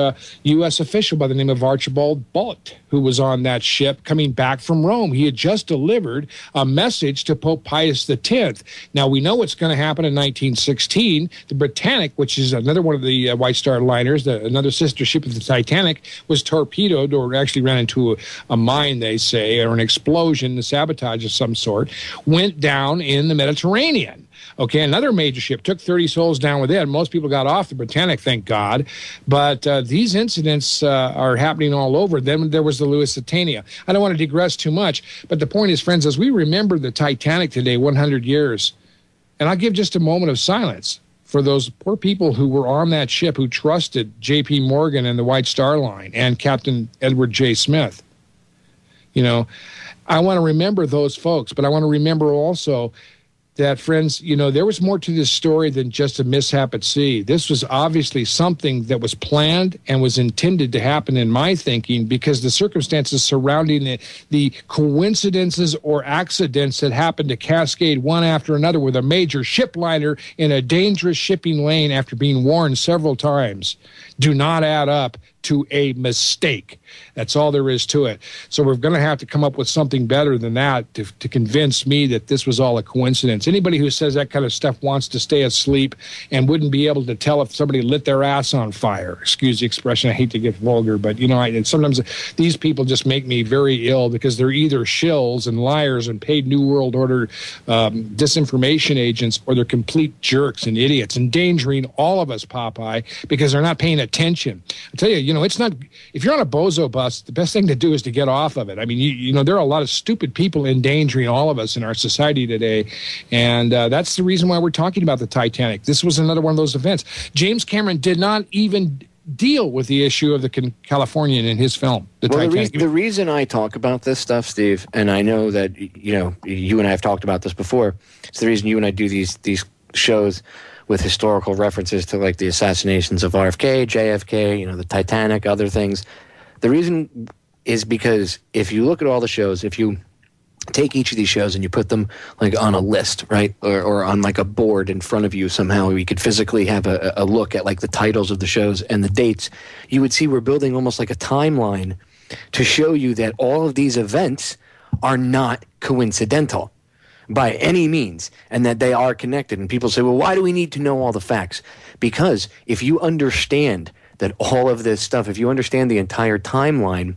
H: U.S. official by the name of Archibald Bullitt, who was on that ship coming back from Rome. He had just delivered a message to Pope Pius X. Now, we know what's going to happen in 1916. The Britannic, which is another one of the White Star liners, another sister ship of the Titanic, was torpedoed or actually ran into a mine, they say, or an explosion, a sabotage of some sort, went down in the Mediterranean. Okay, another major ship took 30 souls down with it. Most people got off the Britannic, thank God. But these incidents are happening all over. Then there was the Lusitania. I don't want to digress too much, but the point is, friends, as we remember the Titanic today, 100 years, and I'll give just a moment of silence for those poor people who were on that ship who trusted J.P. Morgan and the White Star Line and Captain Edward J. Smith. I want to remember those folks, but I want to remember also that, friends, there was more to this story than just a mishap at sea. This was obviously something that was planned and was intended to happen, in my thinking, because the circumstances surrounding the coincidences or accidents that happened to cascade one after another with a major ship liner in a dangerous shipping lane after being warned several times do not add up to a mistake. That's all there is to it. So we're going to have to come up with something better than that to convince me that this was all a coincidence. Anybody who says that kind of stuff wants to stay asleep and wouldn't be able to tell if somebody lit their ass on fire. Excuse the expression. I hate to get vulgar, but, sometimes these people just make me very ill because they're either shills and liars and paid New World Order disinformation agents, or they're complete jerks and idiots, endangering all of us, Popeye, because they're not paying attention. I tell you, it's not, if you're on a bozo bus, the best thing to do is to get off of it. I mean, there are a lot of stupid people endangering all of us in our society today, and that's the reason why we're talking about the Titanic. This was another one of those events. James Cameron did not even deal with the issue of the Californian in his film, the Titanic.
G: The reason I talk about this stuff, Steve, and I know that, you and I have talked about this before, it's the reason you and I do these shows with historical references to, like, the assassinations of RFK, JFK, the Titanic, other things. The reason is because if you look at all the shows, if you take each of these shows and you put them, like, on a list, right, or on, like, a board in front of you somehow, we could physically have a look at, like, the titles of the shows and the dates, you would see we're building almost like a timeline to show you that all of these events are not coincidental by any means, and that they are connected. And people say, well, why do we need to know all the facts? Because if you understand that all of this stuff, if you understand the entire timeline,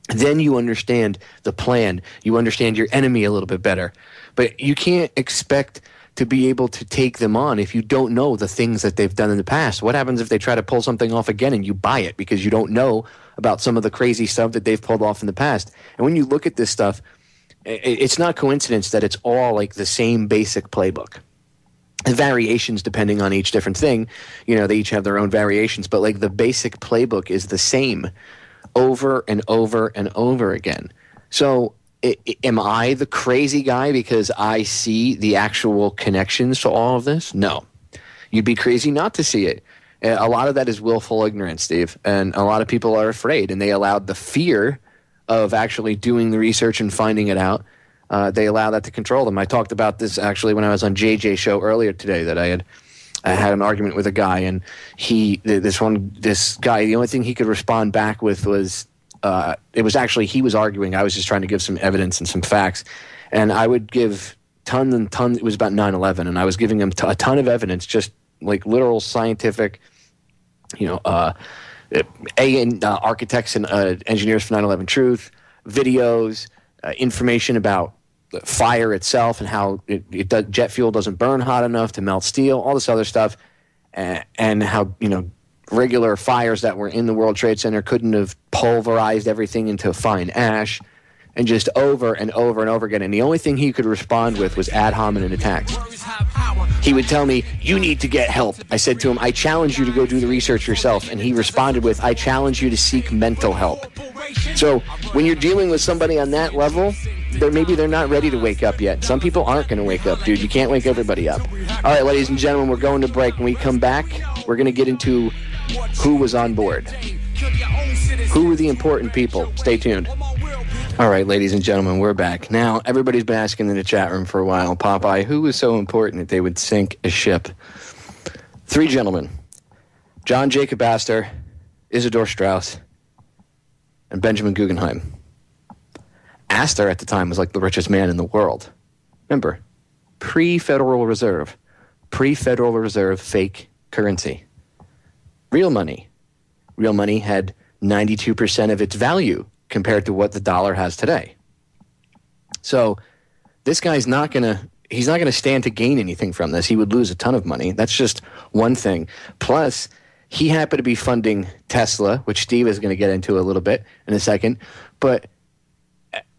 G: then you understand the plan. You understand your enemy a little bit better. But you can't expect to be able to take them on if you don't know the things that they've done in the past? What happens if they try to pull something off again and you buy it because you don't know about some of the crazy stuff that they've pulled off in the past? And when you look at this stuff, it's not coincidence that it's all like the same basic playbook. The variations depending on each different thing, they each have their own variations, but like the basic playbook is the same over and over and over again. So am I the crazy guy because I see the actual connections to all of this? No. You'd be crazy not to see it. A lot of that is willful ignorance, Steve, and a lot of people are afraid, and they allowed the fear of actually doing the research and finding it out. They allow that to control them. I talked about this actually when I was on JJ's show earlier today, that I had an argument with a guy, and this guy, the only thing he could respond back with was it was actually he was arguing. I was just trying to give some evidence and some facts, and I would give tons and tons. It was about 9/11, and I was giving him a ton of evidence, just like literal scientific, architects and engineers for 9/11 Truth, videos, information about the fire itself and how jet fuel doesn't burn hot enough to melt steel, all this other stuff, and how regular fires that were in the World Trade Center couldn't have pulverized everything into fine ash, and just over and over and over again. And the only thing he could respond with was ad hominem attacks. He would tell me, "You need to get help." I said to him, "I challenge you to go do the research yourself." And he responded with, "I challenge you to seek mental help." So when you're dealing with somebody on that level, maybe they're not ready to wake up yet. Some people aren't going to wake up, dude. You can't wake everybody up. All right, ladies and gentlemen, we're going to break. When we come back, we're going to get into who was on board. Who were the important people? Stay tuned. All right, ladies and gentlemen, we're back. Now, everybody's been asking in the chat room for a while, Popeye, who was so important that they would sink a ship? 3 gentlemen: John Jacob Astor, Isidor Straus, and Benjamin Guggenheim. Astor at the time was like the richest man in the world. Remember, pre-Federal Reserve fake currency. Real money had 92% of its value compared to what the dollar has today. So this guy's not going to stand to gain anything from this. He would lose a ton of money. That's just one thing. Plus, he happened to be funding Tesla, which Steve is going to get into a little bit in a second. But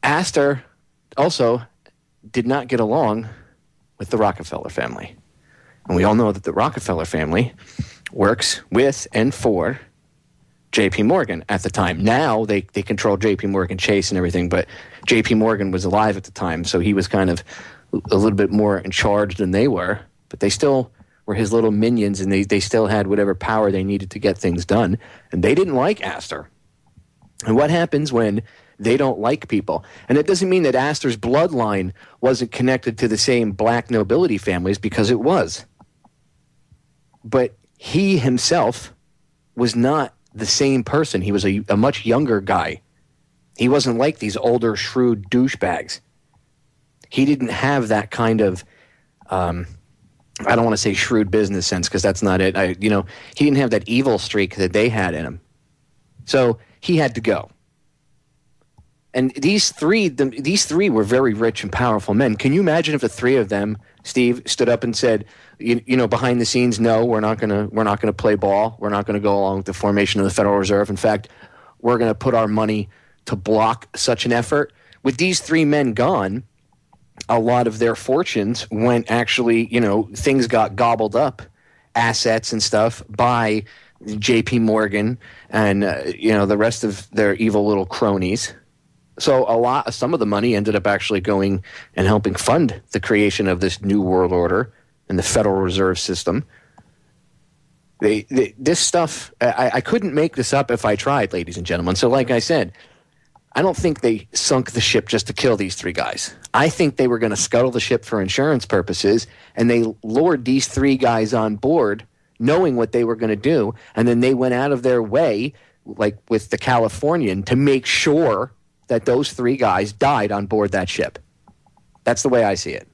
G: Astor also did not get along with the Rockefeller family. And we all know that the Rockefeller family works with and for J.P. Morgan at the time. Now they control J.P. Morgan Chase and everything, but J.P. Morgan was alive at the time, so he was kind of a little bit more in charge than they were. But they still were his little minions, and they still had whatever power they needed to get things done. And they didn't like Astor. And what happens when they don't like people? And it doesn't mean that Astor's bloodline wasn't connected to the same black nobility families, because it was. But he himself was not the same person. He was a much younger guy. He wasn't like these older, shrewd douchebags. He didn't have that kind of, I don't want to say shrewd business sense, because that's not it. He didn't have that evil streak that they had in him. So he had to go. And these three were very rich and powerful men. Can you imagine if the three of them, Steve, stood up and said, behind the scenes, no, we're not gonna play ball. We're not gonna go along with the formation of the Federal Reserve. In fact, we're gonna put our money to block such an effort. With these 3 men gone, a lot of their fortunes went actually, things got gobbled up, assets and stuff, by J.P. Morgan and the rest of their evil little cronies. So some of the money ended up actually going and helping fund the creation of this new world order and the Federal Reserve System. This stuff, I couldn't make this up if I tried, ladies and gentlemen. So like I said, I don't think they sunk the ship just to kill these 3 guys. I think they were going to scuttle the ship for insurance purposes, and they lured these 3 guys on board knowing what they were going to do, and then they went out of their way, like with the Californian, to make sure that those 3 guys died on board that ship. That's the way I see it.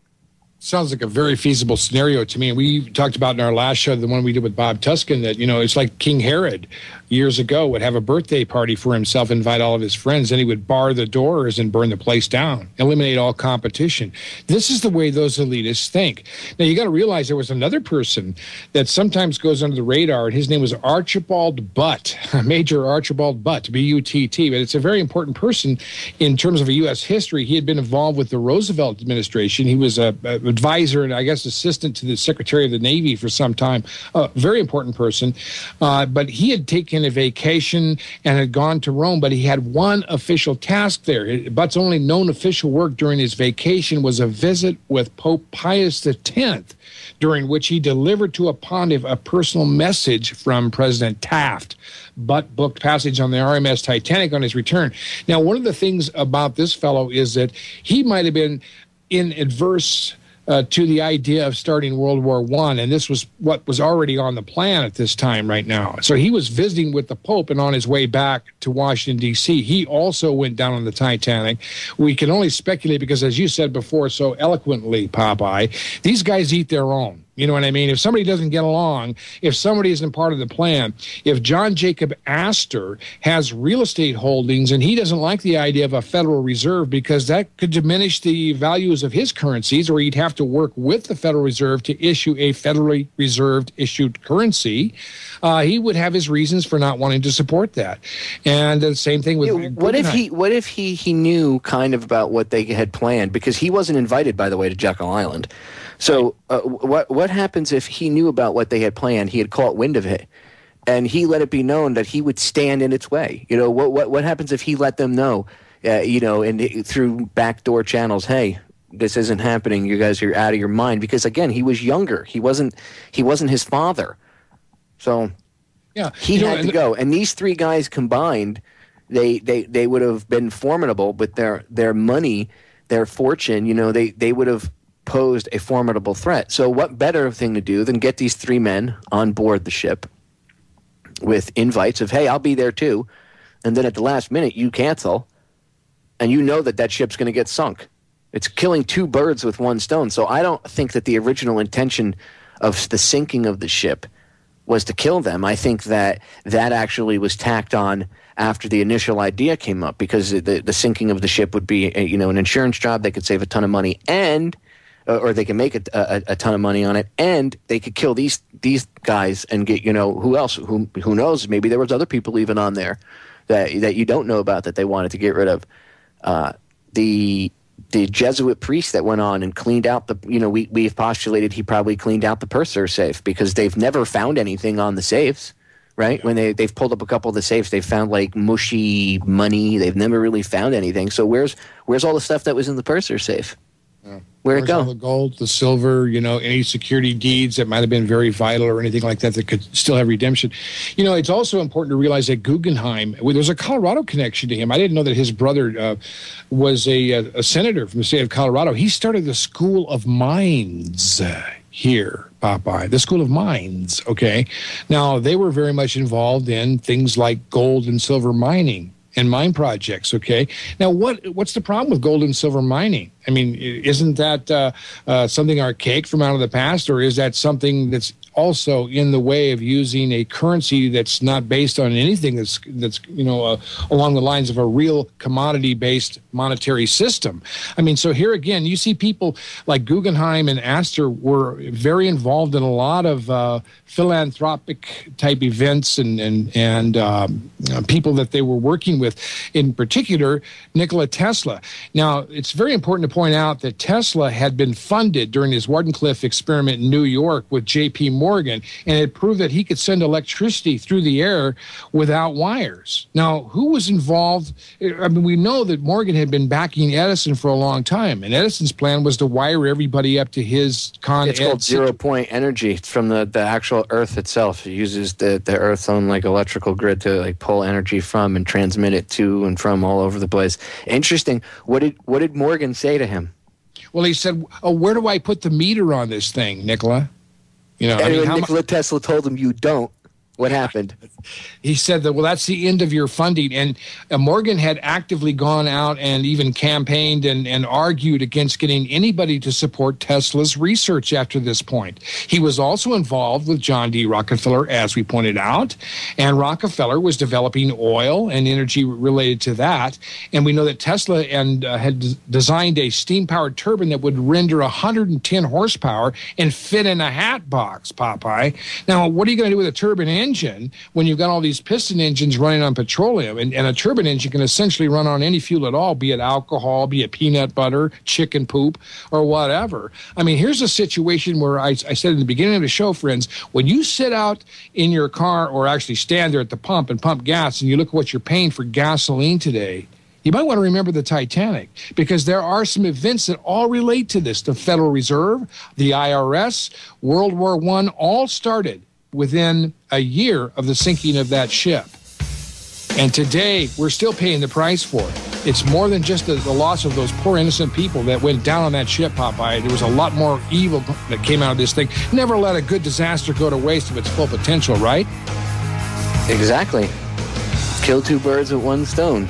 H: Sounds like a very feasible scenario to me. And we talked about in our last show, the one we did with Bob Tuskin, that, it's like King Herod years ago would have a birthday party for himself, invite all of his friends, and he would bar the doors and burn the place down, eliminate all competition. This is the way those elitists think. Now, you got to realize there was another person that sometimes goes under the radar, and his name was Archibald Butt, Major Archibald Butt, B-U-T-T. But it's a very important person in terms of U.S. history. He had been involved with the Roosevelt administration. He was an advisor and, I guess, assistant to the Secretary of the Navy for some time. A very important person. But he had taken a vacation and had gone to Rome, but he had one official task there. Butt's only known official work during his vacation was a visit with Pope Pius X, during which he delivered to a pontiff a personal message from President Taft. Butt booked passage on the RMS Titanic on his return. Now, one of the things about this fellow is that he might have been in adverse to the idea of starting World War I, and this was what was already on the plan at this time right now. So he was visiting with the Pope, and on his way back to Washington, D.C., he also went down on the Titanic. We can only speculate because, as you said before so eloquently, Popeye, these guys eat their own. You know what I mean? If somebody doesn't get along, if somebody isn't part of the plan, if John Jacob Astor has real estate holdings and he doesn't like the idea of a Federal Reserve because that could diminish the values of his currencies, or he'd have to work with the Federal Reserve to issue a Federally Reserved issued currency, he would have his reasons for not wanting to support that. And the same thing with
G: what if he knew kind of about what they had planned, because he wasn't invited, by the way, to Jekyll Island. So what happens if he knew about what they had planned, he had caught wind of it, and he let it be known that he would stand in its way? What happens if he let them know, and through backdoor channels, hey, this isn't happening, you guys are out of your mind? Because, again, he was younger. He wasn't his father. So
H: yeah,
G: he had to go. And these three guys combined, they would have been formidable with their money, their fortune. They would have posed a formidable threat. So what better thing to do than get these three men on board the ship with invites of, hey, I'll be there too, and then at the last minute you cancel, and you know that ship's going to get sunk. It's killing two birds with one stone. So I don't think that the original intention of the sinking of the ship was to kill them. I think that actually was tacked on after the initial idea came up, because the sinking of the ship would be an insurance job. They could save a ton of money, or they can make a ton of money on it, and they could kill these guys and get, who else? Who knows? Maybe there was other people even on there that you don't know about that they wanted to get rid of. The Jesuit priest that went on and cleaned out we've postulated he probably cleaned out the purser safe, because they've never found anything on the safes, right? When they've pulled up a couple of the safes, they've found like mushy money. They've never really found anything. So where's all the stuff that was in the purser safe? Where'd it go?
H: All the gold, the silver, any security deeds that might have been very vital or anything like that could still have redemption. It's also important to realize that Guggenheim, there's a Colorado connection to him. I didn't know that his brother was a senator from the state of Colorado. He started the School of Mines here, Popeye, the School of Mines, okay? Now, they were very much involved in things like gold and silver mining and mine projects, okay? Now, what's the problem with gold and silver mining? I mean, isn't that something archaic from out of the past, or is that something that's also in the way of using a currency that's not based on anything that's along the lines of a real commodity-based monetary system? I mean, so here again, you see people like Guggenheim and Astor were very involved in a lot of philanthropic type events and people that they were working with, in particular Nikola Tesla. Now, it's very important to point out that Tesla had been funded during his Wardenclyffe experiment in New York with J.P. Morgan, and it proved that he could send electricity through the air without wires. Now, who was involved? I mean, we know that Morgan had been backing Edison for a long time, and Edison's plan was to wire everybody up to his Con Ed.
G: It's called zero-point energy. It's from the actual Earth itself. It uses the Earth's own electrical grid to pull energy from and transmit it to and from all over the place. Interesting. What did Morgan say to him?
H: Well, he said, "Oh, where do I put the meter on this thing, Nikola?"
G: Nikola Tesla told him, "You don't." What happened?
H: He said that, well, that's the end of your funding. And Morgan had actively gone out and even campaigned and argued against getting anybody to support Tesla's research after this point. He was also involved with John D. Rockefeller, as we pointed out, and Rockefeller was developing oil and energy related to that. And we know that Tesla had designed a steam-powered turbine that would render 110 horsepower and fit in a hat box, Popeye. Now, what are you going to do with a turbine engine when you've got all these piston engines running on petroleum? And a turbine engine can essentially run on any fuel at all, be it alcohol, be it peanut butter, chicken poop, or whatever. I mean, here's a situation where I said in the beginning of the show, friends, when you sit out in your car or actually stand there at the pump and pump gas and you look at what you're paying for gasoline today, you might want to remember the Titanic, because there are some events that all relate to this. The Federal Reserve, the IRS, World War I, all started within a year of the sinking of that ship. And today, we're still paying the price for it. It's more than just the loss of those poor innocent people that went down on that ship, Popeye. There was a lot more evil that came out of this thing. Never let a good disaster go to waste of its full potential, right?
G: Exactly. Kill two birds with one stone.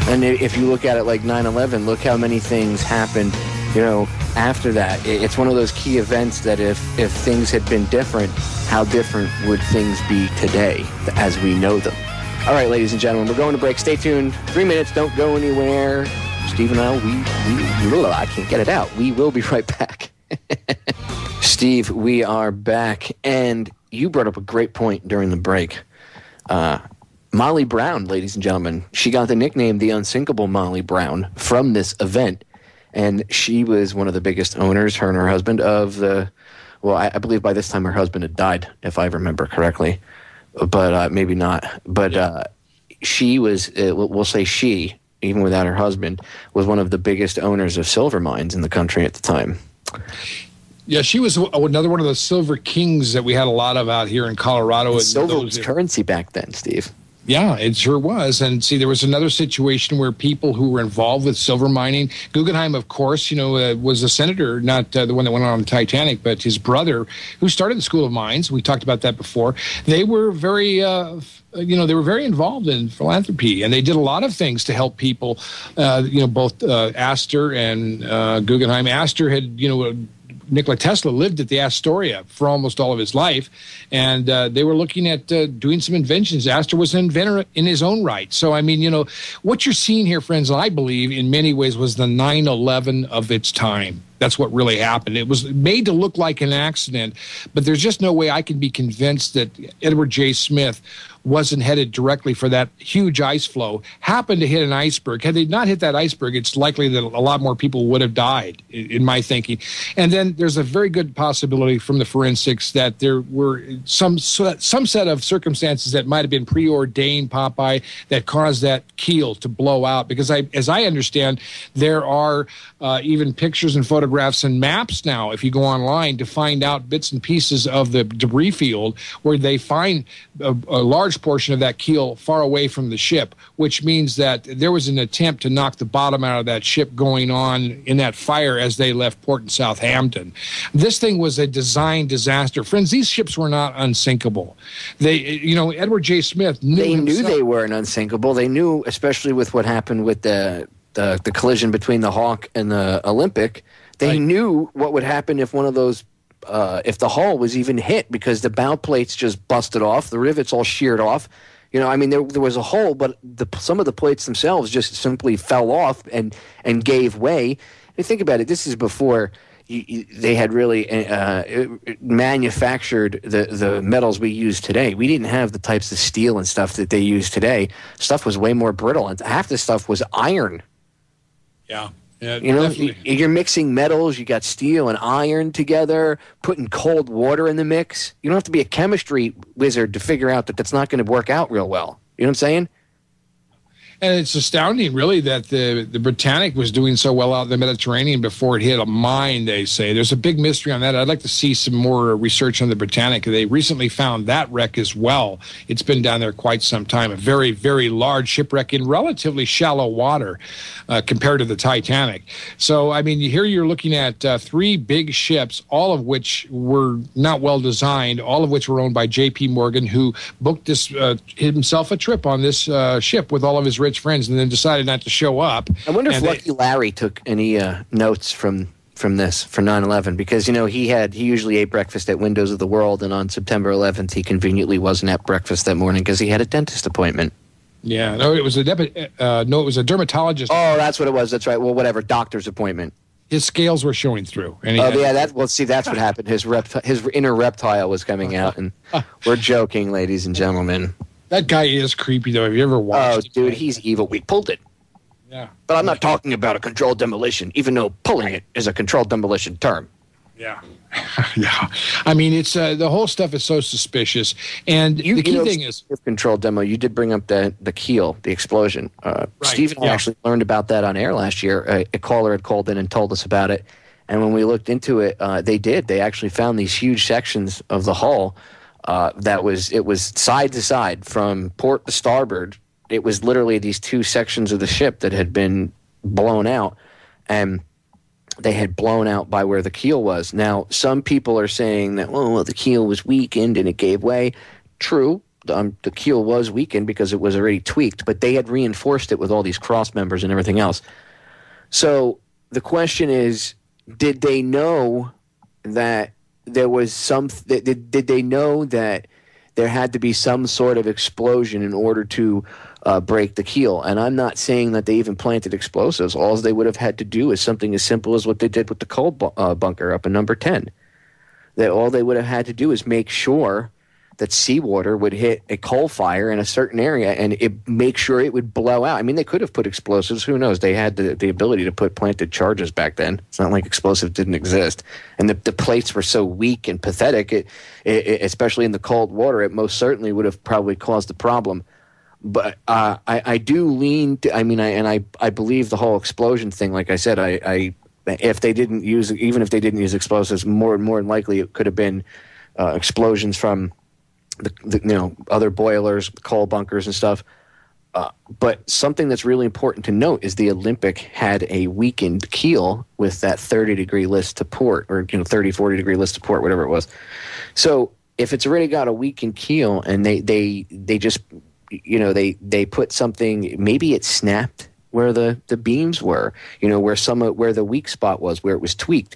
G: And if you look at it like 9/11, look how many things happened, after that. It's one of those key events that if things had been different, how different would things be today as we know them? All right, ladies and gentlemen, we're going to break. Stay tuned. 3 minutes. Don't go anywhere. Steve and I can't get it out. We will be right back. Steve, we are back. And you brought up a great point during the break. Molly Brown, ladies and gentlemen, she got the nickname the Unsinkable Molly Brown from this event. And she was one of the biggest owners, her and her husband, of the, well, I believe by this time her husband had died, if I remember correctly. But maybe not. But she was, we'll say she, even without her husband, was one of the biggest owners of silver mines in the country at the time.
H: Yeah, she was another one of the silver kings that we had a lot of out here in Colorado.
G: And silver was currency back then, Steve.
H: Yeah, it sure was. And see, there was another situation where people who were involved with silver mining, Guggenheim, of course, was a senator, not the one that went on the Titanic, but his brother, who started the School of Mines. We talked about that before. They were very, they were very involved in philanthropy, and they did a lot of things to help people. Both Astor and Guggenheim. Astor had, Nikola Tesla lived at the Astoria for almost all of his life, and they were looking at doing some inventions. Astor was an inventor in his own right. So, I mean, what you're seeing here, friends, I believe in many ways was the 9/11 of its time. That's what really happened. It was made to look like an accident, but there's just no way I can be convinced that Edward J. Smith wasn't headed directly for that huge ice flow, happened to hit an iceberg. Had they not hit that iceberg, it's likely that a lot more people would have died, in my thinking. And then there's a very good possibility from the forensics that there were some set of circumstances that might have been preordained, Popeye, that caused that keel to blow out. Because as I understand, there are even pictures and photographs and maps now, if you go online, to find out bits and pieces of the debris field where they find a large portion of that keel far away from the ship, which means that there was an attempt to knock the bottom out of that ship going on in that fire as they left port in Southampton. This thing was a design disaster. Friends, these ships were not unsinkable. Edward J. Smith knew
G: they weren't unsinkable. They knew, especially with what happened with the collision between the Hawk and the Olympic, they knew what would happen if one of those if the hull was even hit, because the bow plates just busted off, the rivets all sheared off. There was a hole, but some of the plates themselves just simply fell off and gave way. And think about it, this is before they had really manufactured the metals we use today. We didn't have the types of steel and stuff that they use today. Stuff was way more brittle, and half the stuff was iron.
H: Yeah.
G: Yeah, you're mixing metals, you got steel and iron together, putting cold water in the mix. You don't have to be a chemistry wizard to figure out that that's not going to work out real well. You know what I'm saying?
H: And it's astounding, really, that the Britannic was doing so well out in the Mediterranean before it hit a mine, they say. There's a big mystery on that. I'd like to see some more research on the Britannic. They recently found that wreck as well. It's been down there quite some time, a very, very large shipwreck in relatively shallow water compared to the Titanic. So, I mean, here you're looking at 3 big ships, all of which were not well designed, all of which were owned by J.P. Morgan, who booked himself a trip on this ship with all of his rich friends and then decided not to show up.
G: I wonder if Lucky Larry took any notes from this for 9/11, because he usually ate breakfast at Windows of the World, and on September 11th he conveniently wasn't at breakfast that morning because he had a dentist appointment.
H: Yeah, no, it was a dermatologist.
G: Oh, that's what it was. That's right. Well, whatever, doctor's appointment.
H: His scales were showing through. And
G: that's what happened. His inner reptile was coming out, and we're joking, ladies and gentlemen.
H: That guy is creepy, though. Have you ever watched him?
G: Dude, he's evil. We pulled it.
H: Yeah.
G: But I'm not talking about a controlled demolition, even though pulling it is a controlled demolition term.
H: Yeah. Yeah. I mean, it's the whole stuff is so suspicious. And the key thing is...
G: Controlled demo, you did bring up the keel, the explosion.
H: Right,
G: Steve and I actually learned about that on air last year. A caller had called in and told us about it. And when we looked into it, they actually found these huge sections of the hull it was side to side from port to starboard. It was literally these 2 sections of the ship that had been blown out, and they had blown out by where the keel was. Now, some people are saying that, well, the keel was weakened and it gave way. True, the keel was weakened because it was already tweaked, but they had reinforced it with all these cross members and everything else. So the question is, did they know that there was did they know that there had to be some sort of explosion in order to break the keel? And I'm not saying that they even planted explosives. All they would have had to do is something as simple as what they did with the coal bunker up in number 10. That all they would have had to do is make sure that seawater would hit a coal fire in a certain area and make sure it would blow out. I mean, they could have put explosives. Who knows? They had the ability to put planted charges back then. It's not like explosives didn't exist. And the plates were so weak and pathetic, especially in the cold water, it most certainly would have probably caused the problem. But I do lean to, I believe the whole explosion thing. Like I said, if they didn't use explosives, more than likely it could have been explosions from the other boilers, coal bunkers and stuff. But something that's really important to note is the Olympic had a weakened keel with that 30-degree list to port, or 30, 40-degree list to port, whatever it was. So if it's already got a weakened keel and they just they put something, maybe it snapped where the beams were, where the weak spot was, where it was tweaked.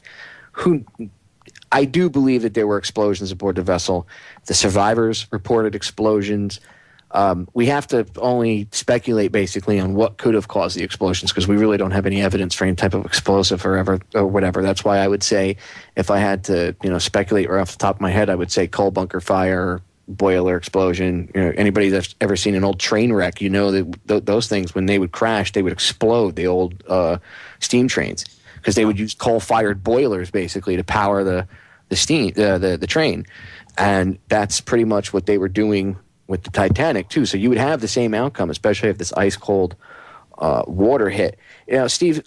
G: I do believe that there were explosions aboard the vessel. The survivors reported explosions. We have to only speculate basically on what could have caused the explosions because we really don't have any evidence for any type of explosive or whatever. That's why I would say, if I had to speculate right off the top of my head, I would say coal bunker fire, boiler explosion. Anybody that's ever seen an old train wreck, that those things, when they would crash, they would explode, the old steam trains, because they would use coal-fired boilers basically to power the steam, the train. And that's pretty much what they were doing with the Titanic too. So you would have the same outcome, especially if this ice-cold water hit. Steve,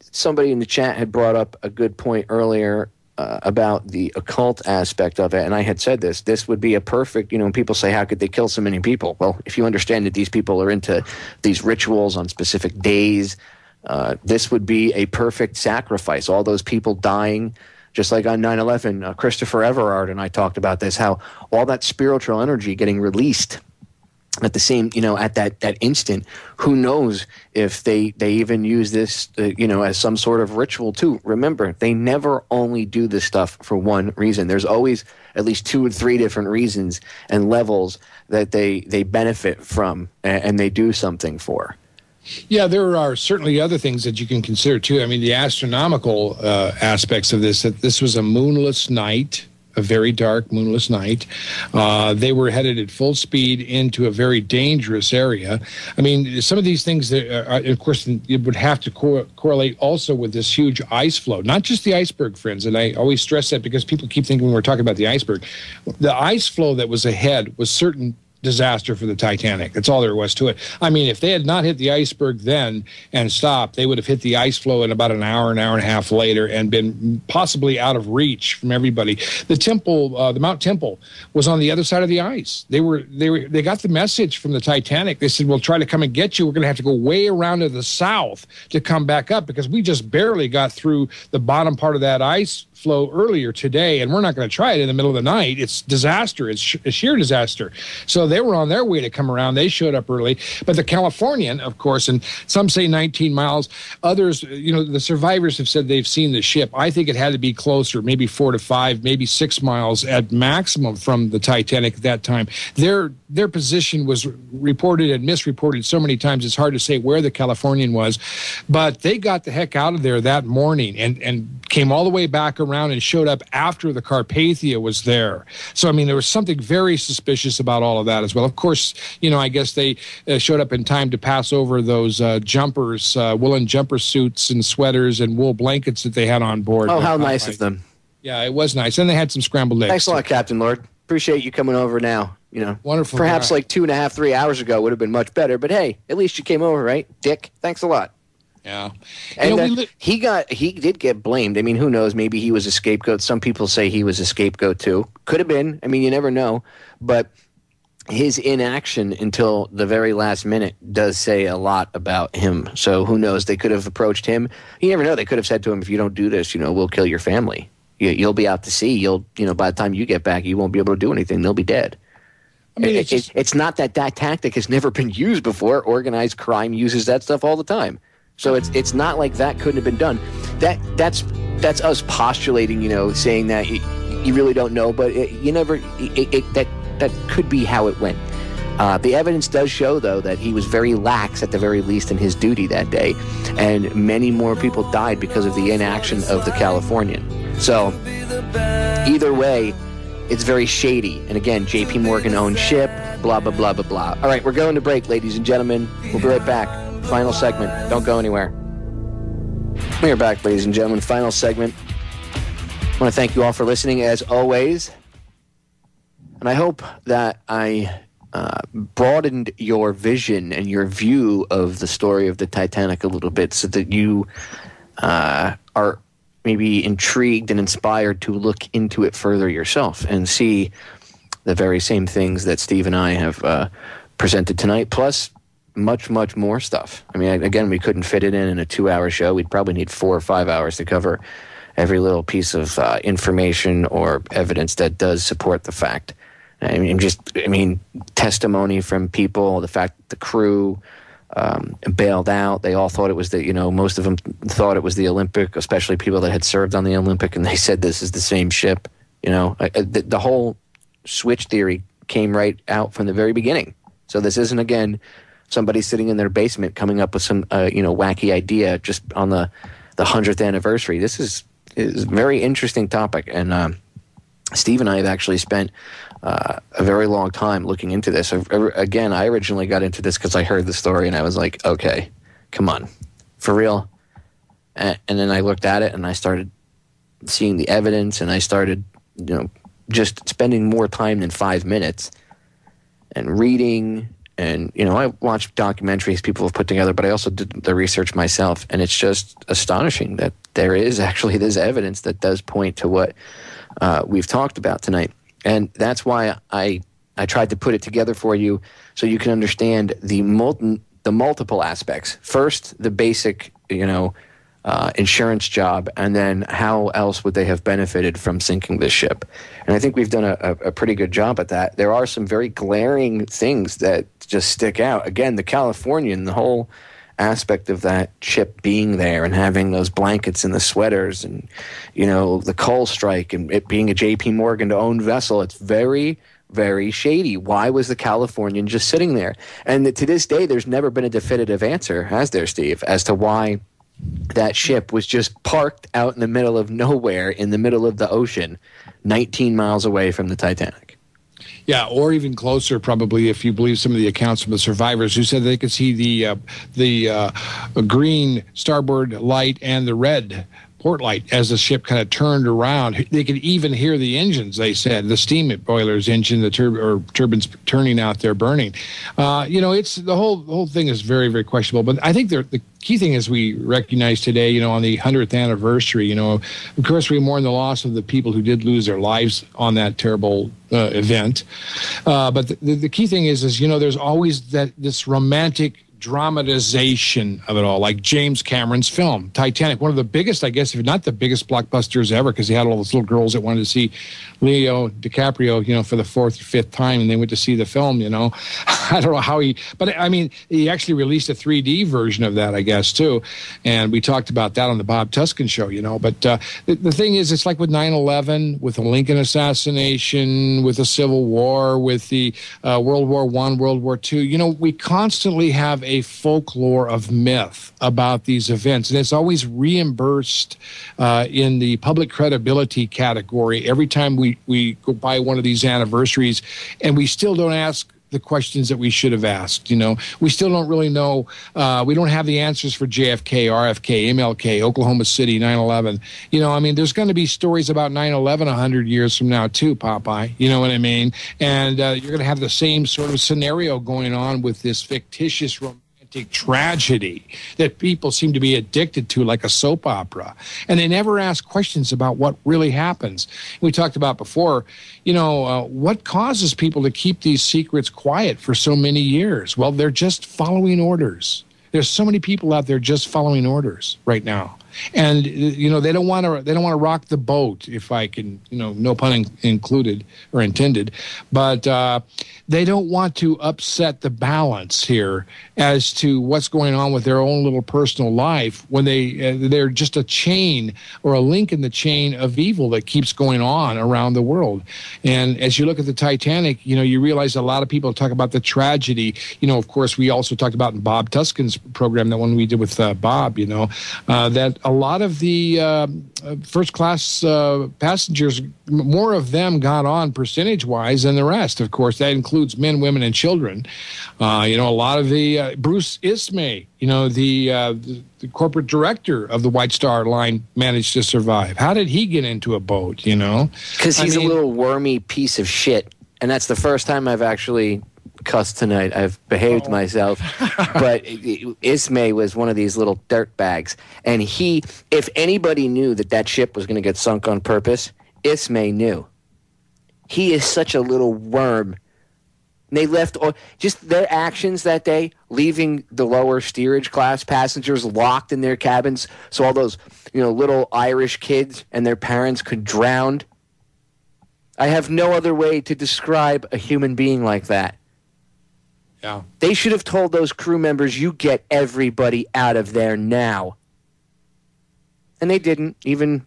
G: somebody in the chat had brought up a good point earlier about the occult aspect of it, and I had said this would be a perfect, when people say, how could they kill so many people? Well, if you understand that these people are into these rituals on specific days, this would be a perfect sacrifice. All those people dying, just like on 9/11, Christopher Everard and I talked about this, how all that spiritual energy getting released at the same, at that instant. Who knows if they even use this, as some sort of ritual too. Remember, they never only do this stuff for one reason. There's always at least 2 or 3 different reasons and levels that they benefit from and they do something for.
H: Yeah, there are certainly other things that you can consider too. I mean, the astronomical aspects of this, that this was a moonless night, a very dark moonless night. They were headed at full speed into a very dangerous area. I mean, some of these things, of course, it would have to correlate also with this huge ice flow, not just the iceberg, friends. And I always stress that because people keep thinking when we're talking about the iceberg, the ice flow that was ahead was disaster for the Titanic. That's all there was to it. I mean, if they had not hit the iceberg then and stopped, they would have hit the ice floe in about an hour and a half later and been possibly out of reach from everybody. The temple, the Mount Temple, was on the other side of the ice. They got the message from the Titanic. They said, "We'll try to come and get you. We're going to have to go way around to the south to come back up because we just barely got through the bottom part of that ice flow earlier today, and we're not going to try it in the middle of the night. It's disaster. It's a sheer disaster." So they were on their way to come around. They showed up early. But the Californian, of course, and some say 19 miles. Others, the survivors have said they've seen the ship. I think it had to be closer, maybe 4 to 5, maybe 6 miles at maximum from the Titanic at that time. Their position was reported and misreported so many times it's hard to say where the Californian was. But they got the heck out of there that morning and came all the way back around and showed up after the Carpathia was there. So, I mean, there was something very suspicious about all of that as well. Of course, I guess they showed up in time to pass over those jumpers, woolen jumper suits and sweaters and wool blankets that they had on board.
G: Oh, how nice of them.
H: Yeah, it was nice. And they had some scrambled eggs.
G: Thanks a lot, Captain Lord. Appreciate you coming over now.
H: Wonderful.
G: Perhaps like 2.5, 3 hours ago would have been much better. But hey, at least you came over, right, Dick? Thanks a lot.
H: Yeah.
G: And he did get blamed. I mean, who knows? Maybe he was a scapegoat. Some people say he was a scapegoat too. Could have been. I mean, you never know. But his inaction until the very last minute does say a lot about him. So who knows? They could have approached him. You never know. They could have said to him, "If you don't do this, we'll kill your family. You'll be out to sea. By the time you get back, you won't be able to do anything. They'll be dead." I mean, it's not that tactic has never been used before. Organized crime uses that stuff all the time. So it's not like that couldn't have been done. That's us postulating, saying that you really don't know, but that could be how it went. The evidence does show, though, that he was very lax, at the very least, in his duty that day, and many more people died because of the inaction of the Californian. So either way, it's very shady. And again, J.P. Morgan owned ship, blah, blah, blah, blah, blah. All right, we're going to break, ladies and gentlemen. We'll be right back. Final segment. Don't go anywhere. We're back, ladies and gentlemen. Final segment. I want to thank you all for listening, as always. And I hope that I broadened your vision and your view of the story of the Titanic a little bit so that you are maybe intrigued and inspired to look into it further yourself and see the very same things that Steve and I have presented tonight, plus much, much more stuff. I mean, again, we couldn't fit it in a 2-hour show. We'd probably need 4 or 5 hours to cover every little piece of information or evidence that does support the fact. I mean, testimony from people, the fact that the crew bailed out. They all thought it was most of them thought it was the Olympic, especially people that had served on the Olympic, and they said this is the same ship. The whole switch theory came right out from the very beginning. So this isn't, again, somebody sitting in their basement coming up with some wacky idea just on the 100th anniversary. This is a very interesting topic, and Steve and I have actually spent a very long time looking into this. Again, I originally got into this because I heard the story and I was like, okay, come on, for real? And then I looked at it and I started seeing the evidence, and I started, just spending more time than 5 minutes and reading. And, I watched documentaries people have put together, but I also did the research myself. And it's just astonishing that there is actually this evidence that does point to what we've talked about tonight. And that's why I tried to put it together for you so you can understand the multiple aspects. First, the basic, insurance job, and then how else would they have benefited from sinking this ship? And I think we've done a pretty good job at that. There are some very glaring things that just stick out. Again, the Californian, the whole aspect of that ship being there and having those blankets and the sweaters and, the coal strike and it being a J.P. Morgan-owned vessel, it's very, very shady. Why was the Californian just sitting there? And to this day, there's never been a definitive answer, has there, Steve, as to why that ship was just parked out in the middle of nowhere in the middle of the ocean, 19 miles away from the Titanic.
H: Yeah, or even closer, probably, if you believe some of the accounts from the survivors who said they could see the green starboard light and the red port light as the ship kind of turned around. They could even hear the engines, they said, the steam boiler's engine, the turbines turning out there burning. It's the whole thing is very, very questionable. But I think the key thing is we recognize today, on the 100th anniversary, of course, we mourn the loss of the people who did lose their lives on that terrible event. But the key thing is there's always this romantic dramatization of it all, like James Cameron's film Titanic, one of the biggest, I guess, if not the biggest blockbusters ever, because he had all those little girls that wanted to see Leo DiCaprio, for the fourth or fifth time, and they went to see the film. I don't know how but I mean, he actually released a 3D version of that, I guess, too, and we talked about that on the Bob Tuskin show. But the thing is, it's like with 9/11, with the Lincoln assassination, with the Civil War, with the World War I, World War II. We constantly have a folklore of myth about these events, and it's always reimbursed in the public credibility category every time we go by one of these anniversaries, and we still don't ask the questions that we should have asked. We still don't really know. We don't have the answers for JFK, RFK, MLK, Oklahoma City, 9/11. There's going to be stories about 9/11 100 years from now too, Popeye. You know what I mean? And you're going to have the same sort of scenario going on with this fictitious romantic tragedy that people seem to be addicted to, like a soap opera, and they never ask questions about what really happens. We talked about before, what causes people to keep these secrets quiet for so many years? Well, they're just following orders. There's so many people out there just following orders right now. And they don't want to rock the boat, if I can, no pun included or intended, but they don't want to upset the balance here as to what's going on with their own little personal life when they're just a chain or a link in the chain of evil that keeps going on around the world. And as you look at the Titanic, you realize a lot of people talk about the tragedy. Of course, we also talked about in Bob Tuskin's program, that one we did with Bob, that a lot of the first-class passengers, more of them got on percentage-wise than the rest. Of course, that includes men, women, and children. A lot of the Bruce Ismay, the corporate director of the White Star Line, managed to survive. How did he get into a boat?
G: Because he's a little wormy piece of shit, and that's the first time I've actually cussed tonight. I've behaved myself. But Ismay was one of these little dirt bags. And if anybody knew that ship was going to get sunk on purpose, Ismay knew. He is such a little worm. And they left just their actions that day, leaving the lower steerage class passengers locked in their cabins so all those little Irish kids and their parents could drown. I have no other way to describe a human being like that.
H: Yeah.
G: They should have told those crew members, you get everybody out of there now. And they didn't. Even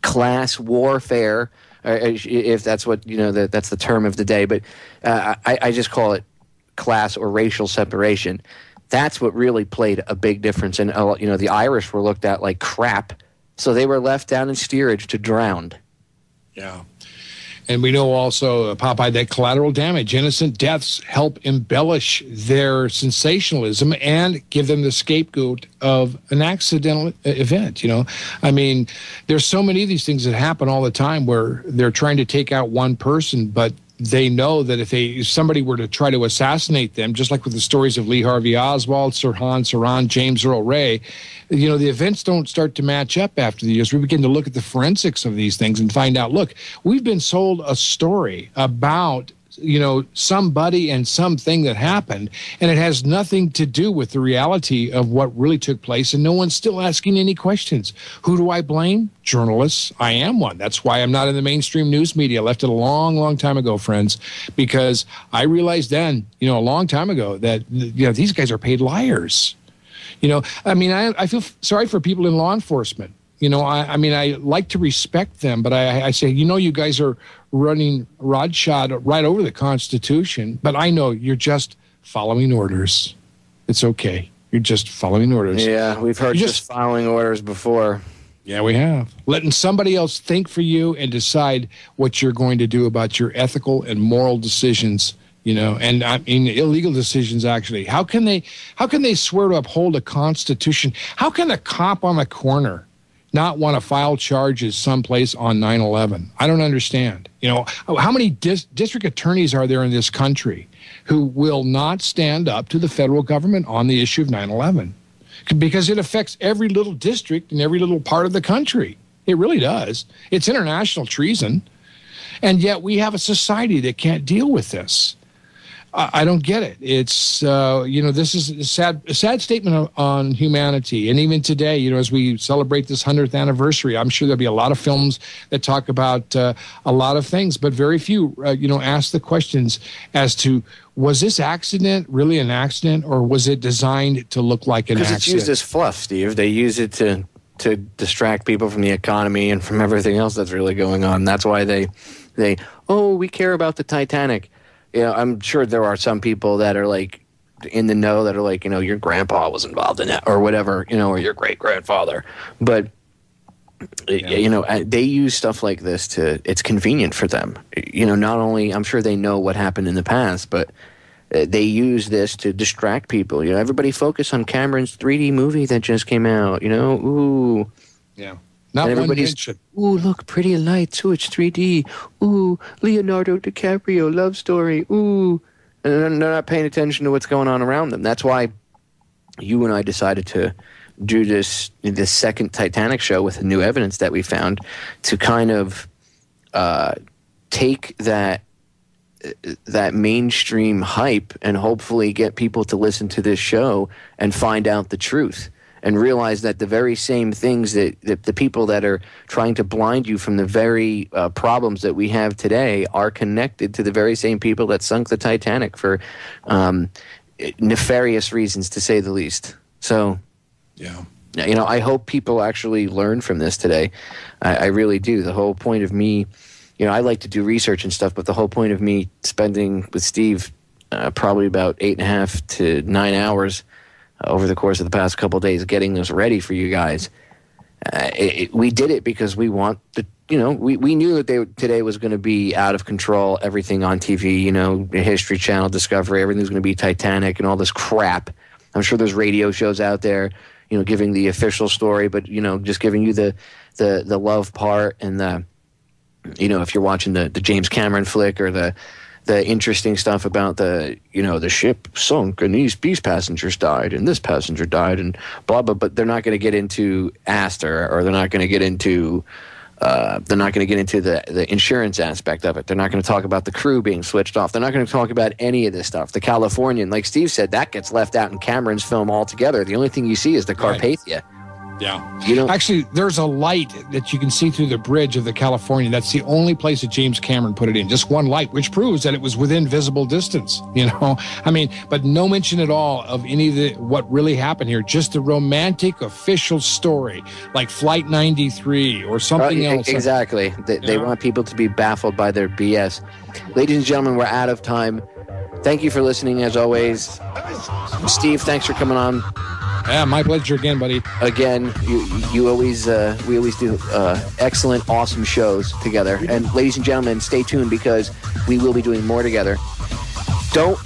G: class warfare, if that's what, that's the term of the day, but I just call it class or racial separation. That's what really played a big difference. And, the Irish were looked at like crap, so they were left down in steerage to drown.
H: Yeah. And we know also, Popeye, that collateral damage, innocent deaths, help embellish their sensationalism and give them the scapegoat of an accidental event, there's so many of these things that happen all the time where they're trying to take out one person, but they know that if somebody were to try to assassinate them, just like with the stories of Lee Harvey Oswald, Sirhan Sirhan, James Earl Ray, the events don't start to match up after the years. We begin to look at the forensics of these things and find out, look, we've been sold a story about somebody and something that happened, and it has nothing to do with the reality of what really took place, and no one's still asking any questions. Who do I blame? Journalists. I am one. That's why I'm not in the mainstream news media. I left it a long, long time ago, friends, because I realized then, a long time ago that, these guys are paid liars. I feel sorry for people in law enforcement. I like to respect them, but I say, you guys are running rodshod right over the Constitution, but I know you're just following orders. It's okay. You're just following orders.
G: Yeah, we've heard just following orders before.
H: Yeah, we have. Letting somebody else think for you and decide what you're going to do about your ethical and moral decisions. And illegal decisions, actually. How can they swear to uphold a Constitution? How can a cop on the corner not want to file charges someplace on 9/11? I don't understand. You know, how many district attorneys are there in this country who will not stand up to the federal government on the issue of 9/11? Because it affects every little district in every little part of the country. It really does. It's international treason. And yet we have a society that can't deal with this. I don't get it. It's, this is a sad statement on humanity. And even today, as we celebrate this 100th anniversary, I'm sure there'll be a lot of films that talk about a lot of things, but very few, ask the questions as to, was this accident really an accident, or was it designed to look like an accident?
G: Because it's used as fluff, Steve. They use it to distract people from the economy and from everything else that's really going on. That's why they we care about the Titanic. I'm sure there are some people that are like in the know that are like, your grandpa was involved in that or whatever, or your great grandfather. But they use stuff like this it's convenient for them. Not only, I'm sure they know what happened in the past, but they use this to distract people. Everybody focus on Cameron's 3D movie that just came out. Ooh,
H: yeah.
G: Not and everybody's, ooh, look, pretty lights. Ooh, it's 3D. Ooh, Leonardo DiCaprio love story. Ooh, and they're not paying attention to what's going on around them. That's why you and I decided to do this second Titanic show with the new evidence that we found to kind of take that mainstream hype and hopefully get people to listen to this show and find out the truth. And realize that the very same things that the people that are trying to blind you from the very problems that we have today are connected to the very same people that sunk the Titanic for nefarious reasons, to say the least. So, I hope people actually learn from this today. I really do. The whole point of me, I like to do research and stuff, but the whole point of me spending with Steve probably about 8.5 to 9 hours over the course of the past couple of days getting this ready for you guys. We did it because we want we knew that today was going to be out of control, everything on TV, History Channel, Discovery, everything's going to be Titanic and all this crap. I'm sure there's radio shows out there, giving the official story, but, just giving you the love part and the, if you're watching the James Cameron flick or the interesting stuff about the ship sunk and these passengers died and this passenger died and blah, blah, but they're not going to get into Astor, or they're not going to get into the insurance aspect of it. They're not going to talk about the crew being switched off. They're not going to talk about any of this stuff. The Californian, like Steve said, that gets left out in Cameron's film altogether. The only thing you see is the Carpathia.
H: Yeah. Actually, there's a light that you can see through the bridge of the Californian. That's the only place that James Cameron put it in. Just one light, which proves that it was within visible distance, but no mention at all of any of what really happened here. Just the romantic official story, like Flight 93 or something else.
G: Exactly. They want people to be baffled by their BS. Ladies and gentlemen, we're out of time. Thank you for listening, as always. Steve, thanks for coming on.
H: Yeah, my pleasure again, buddy.
G: Again, we always do excellent, awesome shows together. And ladies and gentlemen, stay tuned because we will be doing more together. Don't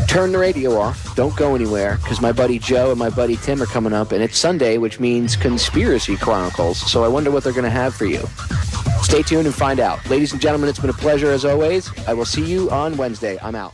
G: turn the radio off. Don't go anywhere because my buddy Joe and my buddy Tim are coming up, and it's Sunday, which means Conspiracy Chronicles. So I wonder what they're going to have for you. Stay tuned and find out. Ladies and gentlemen, it's been a pleasure as always. I will see you on Wednesday. I'm out.